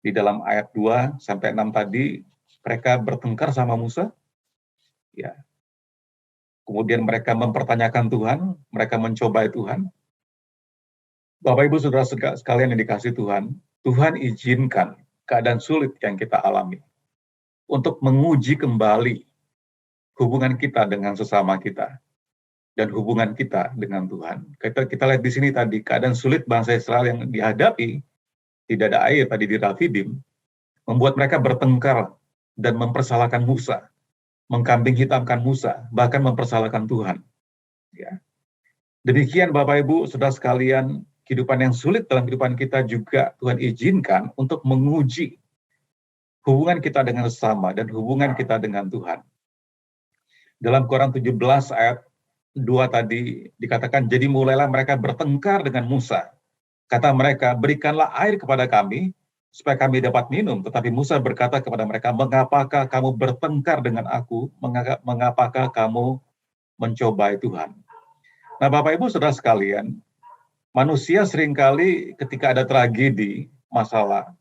Di dalam ayat 2 sampai 6 tadi, mereka bertengkar sama Musa, ya. Kemudian mereka mempertanyakan Tuhan, mereka mencobai Tuhan. Bapak Ibu Saudara sekalian yang dikasihi Tuhan, Tuhan izinkan keadaan sulit yang kita alami untuk menguji kembali hubungan kita dengan sesama kita dan hubungan kita dengan Tuhan. Kita lihat di sini tadi, keadaan sulit bangsa Israel yang dihadapi, tidak ada air tadi di Rafidim, membuat mereka bertengkar dan mempersalahkan Musa, mengkambing hitamkan Musa, bahkan mempersalahkan Tuhan. Ya. Demikian Bapak Ibu, Saudara sekalian, kehidupan yang sulit dalam kehidupan kita juga Tuhan izinkan untuk menguji hubungan kita dengan sesama dan hubungan kita dengan Tuhan. Dalam Quran 17 ayat 2 tadi dikatakan, jadi mulailah mereka bertengkar dengan Musa. Kata mereka, berikanlah air kepada kami, supaya kami dapat minum. Tetapi Musa berkata kepada mereka, mengapakah kamu bertengkar dengan aku? Mengapakah kamu mencobai Tuhan? Nah Bapak Ibu Saudara sekalian, manusia seringkali ketika ada tragedi, masalah,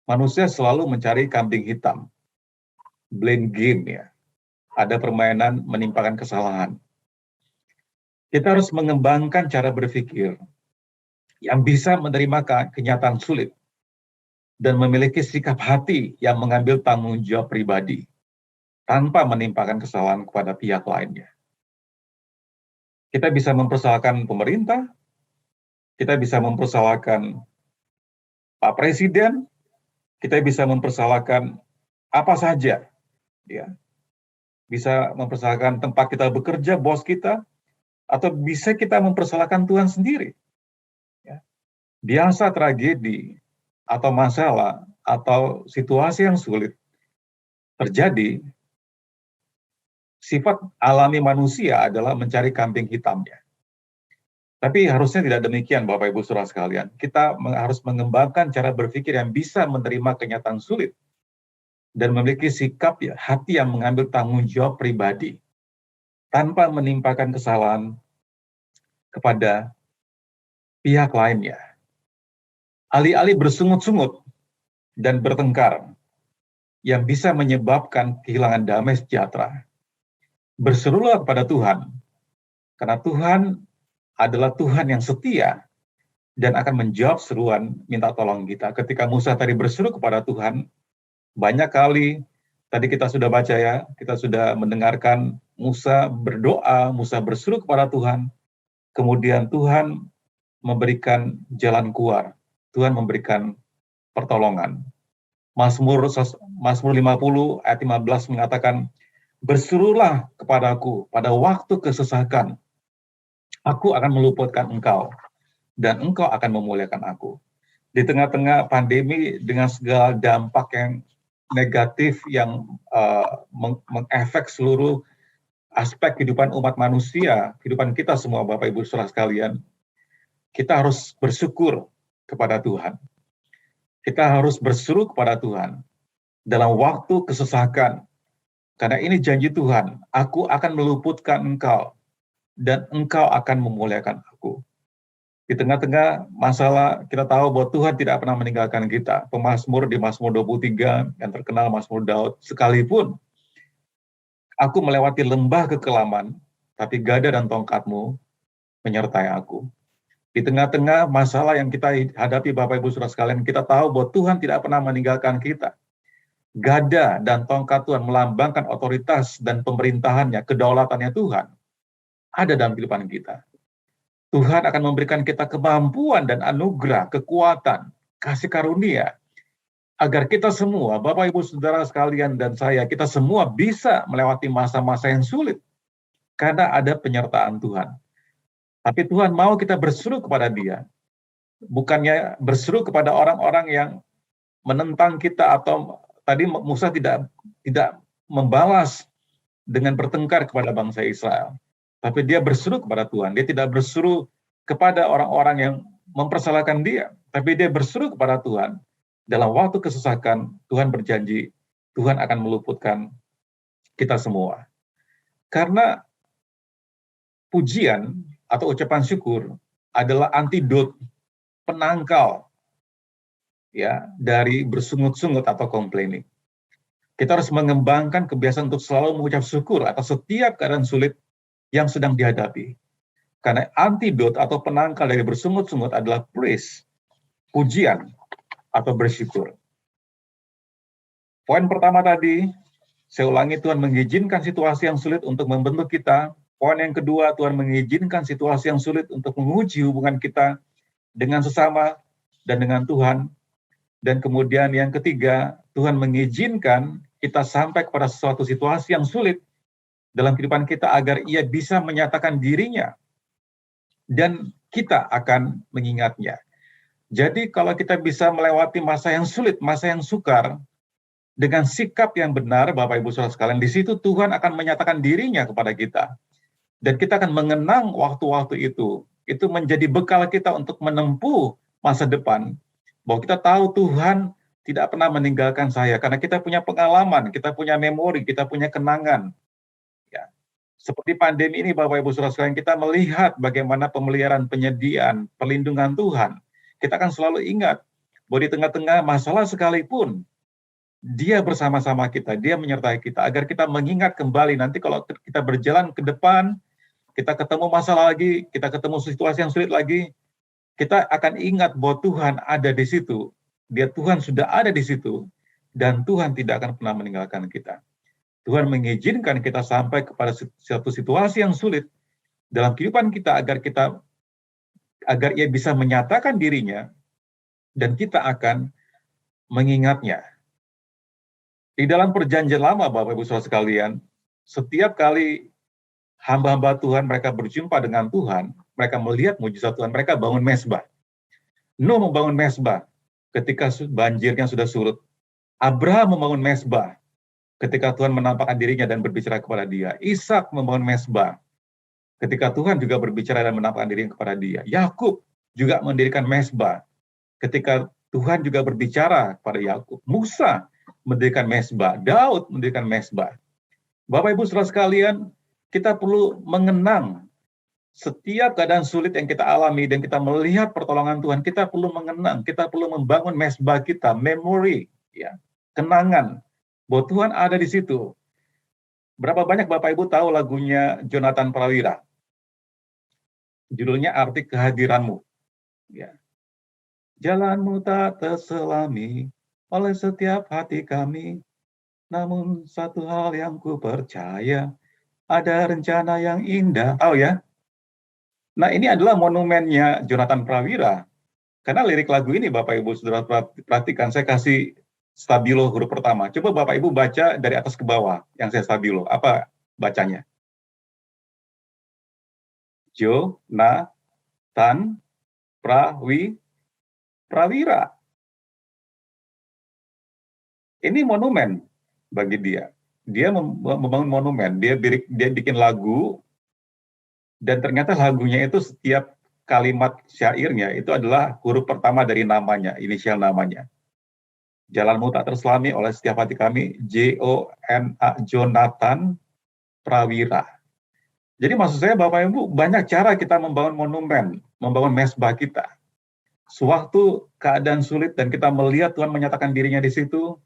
manusia selalu mencari kambing hitam. Blame game ya. Ada permainan menimpakan kesalahan. Kita harus mengembangkan cara berpikir yang bisa menerima kenyataan sulit dan memiliki sikap hati yang mengambil tanggung jawab pribadi tanpa menimpakan kesalahan kepada pihak lainnya. Kita bisa mempersalahkan pemerintah, kita bisa mempersalahkan Pak Presiden, kita bisa mempersalahkan apa saja, ya. Bisa mempersalahkan tempat kita bekerja, bos kita, atau bisa kita mempersalahkan Tuhan sendiri. Ya. Biasa tragedi atau masalah atau situasi yang sulit terjadi, sifat alami manusia adalah mencari kambing hitamnya. Tapi harusnya tidak demikian Bapak Ibu Saudara sekalian. Kita harus mengembangkan cara berpikir yang bisa menerima kenyataan sulit dan memiliki sikap hati yang mengambil tanggung jawab pribadi tanpa menimpakan kesalahan kepada pihak lainnya. Alih-alih bersungut-sungut dan bertengkar yang bisa menyebabkan kehilangan damai sejahtera, berserulah kepada Tuhan, karena Tuhan adalah Tuhan yang setia dan akan menjawab seruan minta tolong kita. Ketika Musa tadi berseru kepada Tuhan, banyak kali tadi kita sudah baca ya, kita sudah mendengarkan Musa berdoa, Musa berseru kepada Tuhan, kemudian Tuhan memberikan jalan keluar, Tuhan memberikan pertolongan. Mazmur 50 ayat 15 mengatakan, berserulah kepadaku pada waktu kesesakan, aku akan meluputkan engkau, dan engkau akan memuliakan aku. Di tengah-tengah pandemi dengan segala dampak yang negatif yang mengefek seluruh aspek kehidupan umat manusia, kehidupan kita semua Bapak Ibu Saudara sekalian, kita harus bersyukur kepada Tuhan. Kita harus berseru kepada Tuhan dalam waktu kesesakan. Karena ini janji Tuhan, aku akan meluputkan engkau dan engkau akan memuliakan aku. Di tengah-tengah masalah, kita tahu bahwa Tuhan tidak pernah meninggalkan kita. Pemazmur di Mazmur 23 yang terkenal Mazmur Daud, sekalipun aku melewati lembah kekelaman, tapi gada dan tongkatmu menyertai aku. Di tengah-tengah masalah yang kita hadapi Bapak Ibu Saudara sekalian, kita tahu bahwa Tuhan tidak pernah meninggalkan kita. Gada dan tongkat Tuhan melambangkan otoritas dan pemerintahannya, kedaulatannya Tuhan ada dalam kehidupan kita. Tuhan akan memberikan kita kemampuan dan anugerah, kekuatan, kasih karunia, agar kita semua, Bapak Ibu Saudara sekalian dan saya, kita semua bisa melewati masa-masa yang sulit, karena ada penyertaan Tuhan. Tapi Tuhan mau kita berseru kepada Dia, bukannya berseru kepada orang-orang yang menentang kita, atau tadi Musa tidak membalas dengan bertengkar kepada bangsa Israel. Tapi dia berseru kepada Tuhan. Dia tidak berseru kepada orang-orang yang mempersalahkan dia. Tapi dia berseru kepada Tuhan. Dalam waktu kesesakan, Tuhan berjanji, Tuhan akan meluputkan kita semua. Karena pujian atau ucapan syukur adalah antidot, penangkal ya dari bersungut-sungut atau complaining. Kita harus mengembangkan kebiasaan untuk selalu mengucap syukur atas setiap keadaan sulit yang sedang dihadapi. Karena antidot atau penangkal dari bersungut-sungut adalah praise, pujian atau bersyukur. Poin pertama tadi, saya ulangi, Tuhan mengizinkan situasi yang sulit untuk membentuk kita. Poin yang kedua, Tuhan mengizinkan situasi yang sulit untuk menguji hubungan kita dengan sesama dan dengan Tuhan. Dan kemudian yang ketiga, Tuhan mengizinkan kita sampai kepada suatu situasi yang sulit dalam kehidupan kita agar Ia bisa menyatakan dirinya dan kita akan mengingatnya. Jadi kalau kita bisa melewati masa yang sulit, masa yang sukar, dengan sikap yang benar, Bapak Ibu Saudara sekalian, di situ Tuhan akan menyatakan dirinya kepada kita. Dan kita akan mengenang waktu-waktu itu. Itu menjadi bekal kita untuk menempuh masa depan. Bahwa kita tahu Tuhan tidak pernah meninggalkan saya. Karena kita punya pengalaman, kita punya memori, kita punya kenangan. Ya. Seperti pandemi ini, Bapak Ibu Saudara sekalian, kita melihat bagaimana pemeliharaan, penyediaan, perlindungan Tuhan. Kita akan selalu ingat bahwa di tengah-tengah masalah sekalipun, Dia bersama-sama kita, Dia menyertai kita, agar kita mengingat kembali nanti kalau kita berjalan ke depan, kita ketemu masalah lagi, kita ketemu situasi yang sulit lagi, kita akan ingat bahwa Tuhan ada di situ. Tuhan sudah ada di situ, dan Tuhan tidak akan pernah meninggalkan kita. Tuhan mengizinkan kita sampai kepada suatu situasi yang sulit dalam kehidupan kita agar Ia bisa menyatakan dirinya, dan kita akan mengingatnya. Di dalam perjanjian lama, Bapak Ibu Saudara sekalian, setiap kali hamba-hamba Tuhan mereka berjumpa dengan Tuhan, mereka melihat mujizat Tuhan, mereka bangun mezbah. Nuh membangun mezbah ketika banjirnya sudah surut. Abraham membangun mezbah ketika Tuhan menampakkan dirinya dan berbicara kepada dia. Ishak membangun mezbah ketika Tuhan juga berbicara dan menampakkan dirinya kepada dia. Yakub juga mendirikan mezbah ketika Tuhan juga berbicara kepada Yakub. Musa mendirikan mezbah, Daud mendirikan mezbah. Bapak Ibu Saudara sekalian, kita perlu mengenang setiap keadaan sulit yang kita alami dan kita melihat pertolongan Tuhan, kita perlu mengenang, kita perlu membangun mezbah kita, memori, ya, kenangan bahwa Tuhan ada di situ. Berapa banyak Bapak Ibu tahu lagunya Jonathan Prawira? Judulnya Arti Kehadiranmu. Ya. Jalanmu tak terselami oleh setiap hati kami, namun satu hal yang ku percaya, ada rencana yang indah. Tahu ya? Nah, ini adalah monumennya Jonathan Prawira. Karena lirik lagu ini, Bapak Ibu Saudara perhatikan, saya kasih stabilo huruf pertama. Coba Bapak Ibu baca dari atas ke bawah yang saya stabilo. Apa bacanya? Jonathan Prawira. Ini monumen bagi dia. Dia membangun monumen, dia bikin lagu, dan ternyata lagunya itu setiap kalimat syairnya itu adalah huruf pertama dari namanya, inisial namanya. Jalanmu tak terselami oleh setiap hati kami, Jonathan Prawira. Jadi maksud saya Bapak Ibu, banyak cara kita membangun monumen, membangun mezbah kita. Sewaktu keadaan sulit dan kita melihat Tuhan menyatakan dirinya di situ,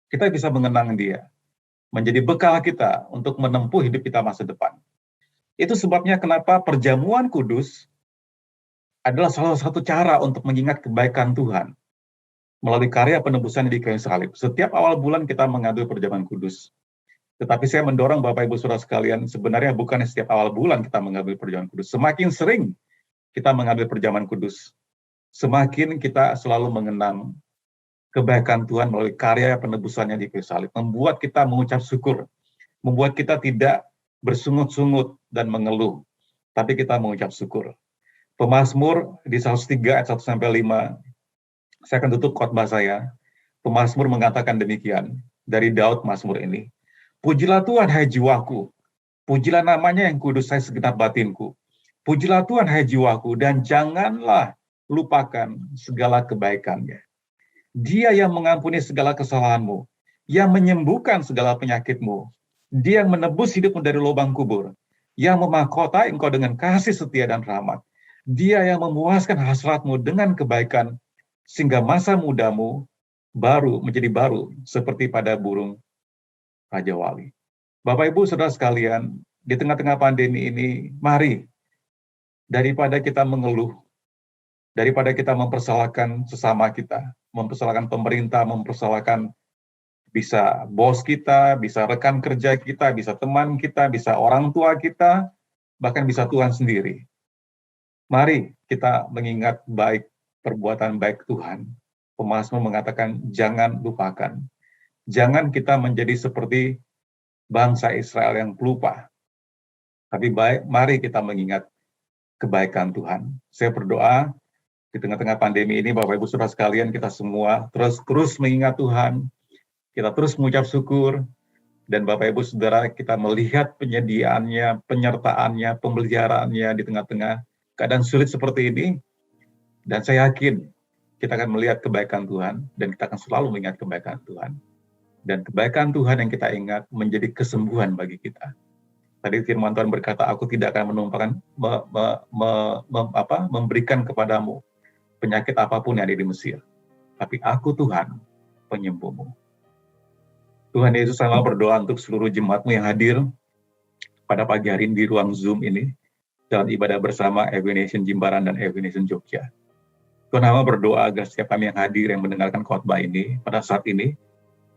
kita bisa mengenang Dia. Menjadi bekal kita untuk menempuh hidup kita masa depan. Itu sebabnya kenapa perjamuan kudus adalah salah satu cara untuk mengingat kebaikan Tuhan melalui karya penebusan di kayu salib. Setiap awal bulan kita mengambil perjamuan kudus. Tetapi saya mendorong Bapak Ibu Saudara sekalian, sebenarnya bukan setiap awal bulan kita mengambil perjamuan kudus. Semakin sering kita mengambil perjamuan kudus, semakin kita selalu mengenang kebaikan Tuhan melalui karya penebusannya di kayu salib. Membuat kita mengucap syukur, membuat kita tidak bersungut-sungut dan mengeluh, tapi kita mengucap syukur. Pemazmur di 103 ayat 1-5, saya akan tutup khotbah saya. Pemazmur mengatakan demikian, dari Daud Mazmur ini. Pujilah Tuhan hai jiwaku, pujilah namanya yang kudus hai segenap batinku. Pujilah Tuhan hai jiwaku, dan janganlah lupakan segala kebaikannya. Dia yang mengampuni segala kesalahanmu, yang menyembuhkan segala penyakitmu, Dia yang menebus hidupmu dari lubang kubur, yang memahkotai engkau dengan kasih setia dan rahmat. Dia yang memuaskan hasratmu dengan kebaikan, sehingga masa mudamu menjadi baru seperti pada burung Raja Wali. Bapak Ibu Saudara sekalian, di tengah-tengah pandemi ini, mari daripada kita mengeluh, daripada kita mempersalahkan sesama kita, mempersalahkan pemerintah, mempersalahkan bisa bos kita, bisa rekan kerja kita, bisa teman kita, bisa orang tua kita, bahkan bisa Tuhan sendiri. Mari kita mengingat baik perbuatan baik Tuhan. Pemasmur mengatakan jangan lupakan. Jangan kita menjadi seperti bangsa Israel yang pelupa. Tapi mari kita mengingat kebaikan Tuhan. Saya berdoa di tengah-tengah pandemi ini, Bapak Ibu Saudara sekalian, kita semua terus mengingat Tuhan. Kita terus mengucap syukur, dan Bapak Ibu Saudara, kita melihat penyediaannya, penyertaannya, pemeliharaannya di tengah-tengah keadaan sulit seperti ini, dan saya yakin kita akan melihat kebaikan Tuhan, dan kita akan selalu mengingat kebaikan Tuhan. Dan kebaikan Tuhan yang kita ingat menjadi kesembuhan bagi kita. Tadi firman Tuhan berkata, aku tidak akan memberikan kepadamu penyakit apapun yang ada di Mesir, tapi aku Tuhan penyembuhmu. Tuhan Yesus, saya mau berdoa untuk seluruh jemaat-Mu yang hadir pada pagi hari ini di ruang Zoom ini, dalam ibadah bersama Every Nation Jimbaran dan Every Nation Jogja. Tuhan, mau berdoa agar setiap kami yang hadir, yang mendengarkan khotbah ini, pada saat ini,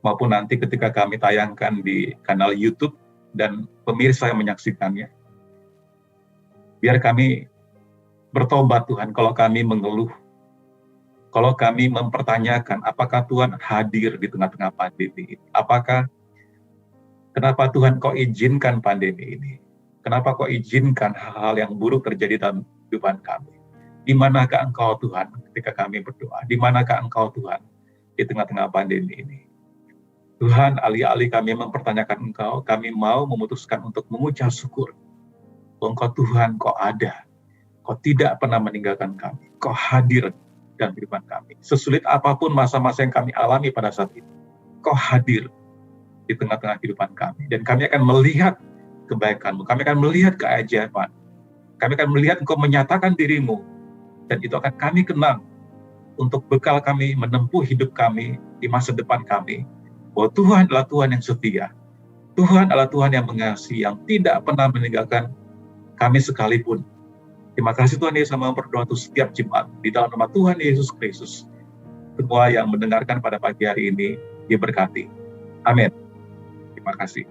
maupun nanti ketika kami tayangkan di kanal YouTube, dan pemirsa yang menyaksikannya, biar kami bertobat Tuhan, kalau kami mengeluh, kalau kami mempertanyakan apakah Tuhan hadir di tengah-tengah pandemi ini? Kenapa Tuhan kau izinkan pandemi ini? Kenapa kau izinkan hal-hal yang buruk terjadi dalam kehidupan kami? Di manakah Engkau Tuhan ketika kami berdoa? Di manakah Engkau Tuhan di tengah-tengah pandemi ini? Tuhan, alih-alih kami mempertanyakan Engkau, kami mau memutuskan untuk mengucap syukur. Engkau Tuhan, kau ada. Kau tidak pernah meninggalkan kami. Kau hadir dalam kehidupan kami. Sesulit apapun masa-masa yang kami alami pada saat ini, Kau hadir di tengah-tengah kehidupan kami. Dan kami akan melihat kebaikan-Mu, kami akan melihat keajaiban, kami akan melihat Engkau menyatakan diri-Mu, dan itu akan kami kenang untuk bekal kami menempuh hidup kami di masa depan kami, bahwa Tuhan adalah Tuhan yang setia, Tuhan adalah Tuhan yang mengasihi, yang tidak pernah meninggalkan kami sekalipun. Terima kasih Tuhan Yesus, sama berdoa untuk setiap jemaat di dalam nama Tuhan Yesus Kristus. Semua yang mendengarkan pada pagi hari ini diberkati. Amin. Terima kasih.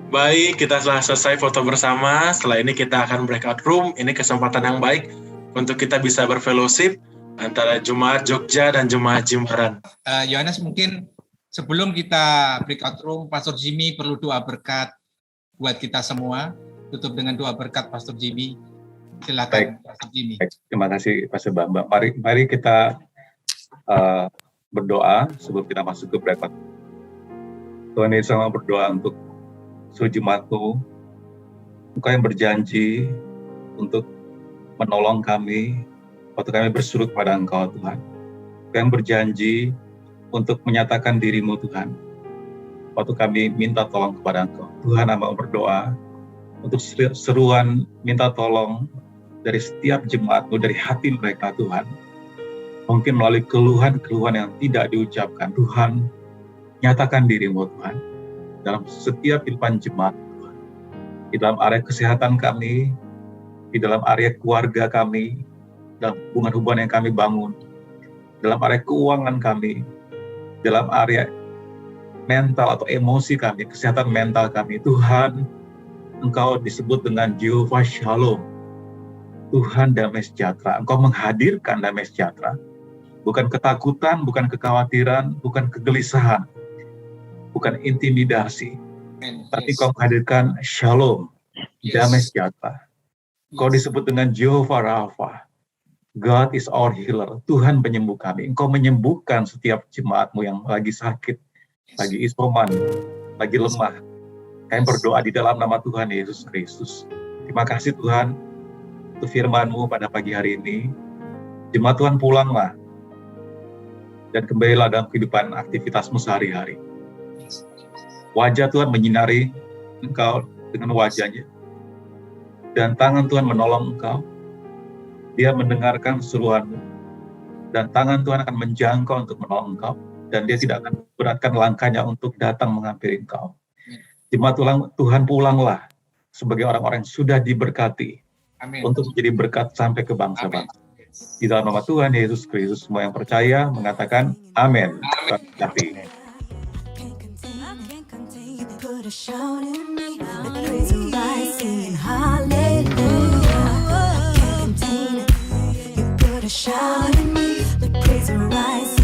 Baik, kita telah selesai foto bersama. Setelah ini kita akan breakout room. Ini kesempatan yang baik untuk kita bisa berfellowship antara Jemaat Jogja dan Jemaat Jimbaran. Yohanes, mungkin sebelum kita breakout room, Pastor Jimmy perlu doa berkat buat kita semua. Tutup dengan doa berkat Pastor Jimmy. Silakan. Baik. Pastor Jimmy. Baik. Terima kasih Pastor Bambang. Mari kita berdoa sebelum kita masuk ke breakout. Tuhan Yesus, sama berdoa untuk seluruh jemaat-Mu. Engkau yang berjanji untuk menolong kami waktu kami berseru kepada Engkau Tuhan. Engkau yang berjanji untuk menyatakan diri-Mu Tuhan waktu kami minta tolong kepada Engkau. Tuhan, mau berdoa untuk seruan minta tolong dari setiap jemaat-Mu, dari hati mereka Tuhan. Mungkin melalui keluhan-keluhan yang tidak diucapkan, Tuhan, nyatakan diri-Mu Tuhan dalam setiap kehidupan jemaat Tuhan. Di dalam area kesehatan kami, di dalam area keluarga kami, dalam hubungan-hubungan yang kami bangun, dalam area keuangan kami, dalam area mental atau emosi kami, kesehatan mental kami. Tuhan, Engkau disebut dengan Jehovah Shalom, Tuhan damai sejahtera. Engkau menghadirkan damai sejahtera, bukan ketakutan, bukan kekhawatiran, bukan kegelisahan, bukan intimidasi, tapi Engkau menghadirkan Shalom, damai sejahtera. Engkau disebut dengan Jehovah Rapha, God is our healer, Tuhan penyembuh kami. Engkau menyembuhkan setiap jemaat-Mu yang lagi sakit, lagi isoman, lagi lemah. Kami berdoa di dalam nama Tuhan Yesus Kristus. Terima kasih Tuhan untuk firman-Mu pada pagi hari ini. Jemaat Tuhan pulanglah dan kembalilah dalam kehidupan aktivitas-Mu sehari-hari. Wajah Tuhan menyinari engkau dengan wajahnya. Dan tangan Tuhan menolong engkau. Dia mendengarkan seruanmu. Dan tangan Tuhan akan menjangkau untuk menolong engkau. Dan dia tidak akan beratkan langkahnya untuk datang menghampiri engkau. Jemaat Tuhan, pulanglah sebagai orang-orang yang sudah diberkati. Amin. Untuk menjadi berkat sampai ke bangsa-bangsa. Di dalam nama Tuhan Yesus Kristus, semua yang percaya mengatakan amin. Terima Put a shout in me, the praise will rise, singing hallelujah. I can't contain it. You put a shout in me, the praise will rise.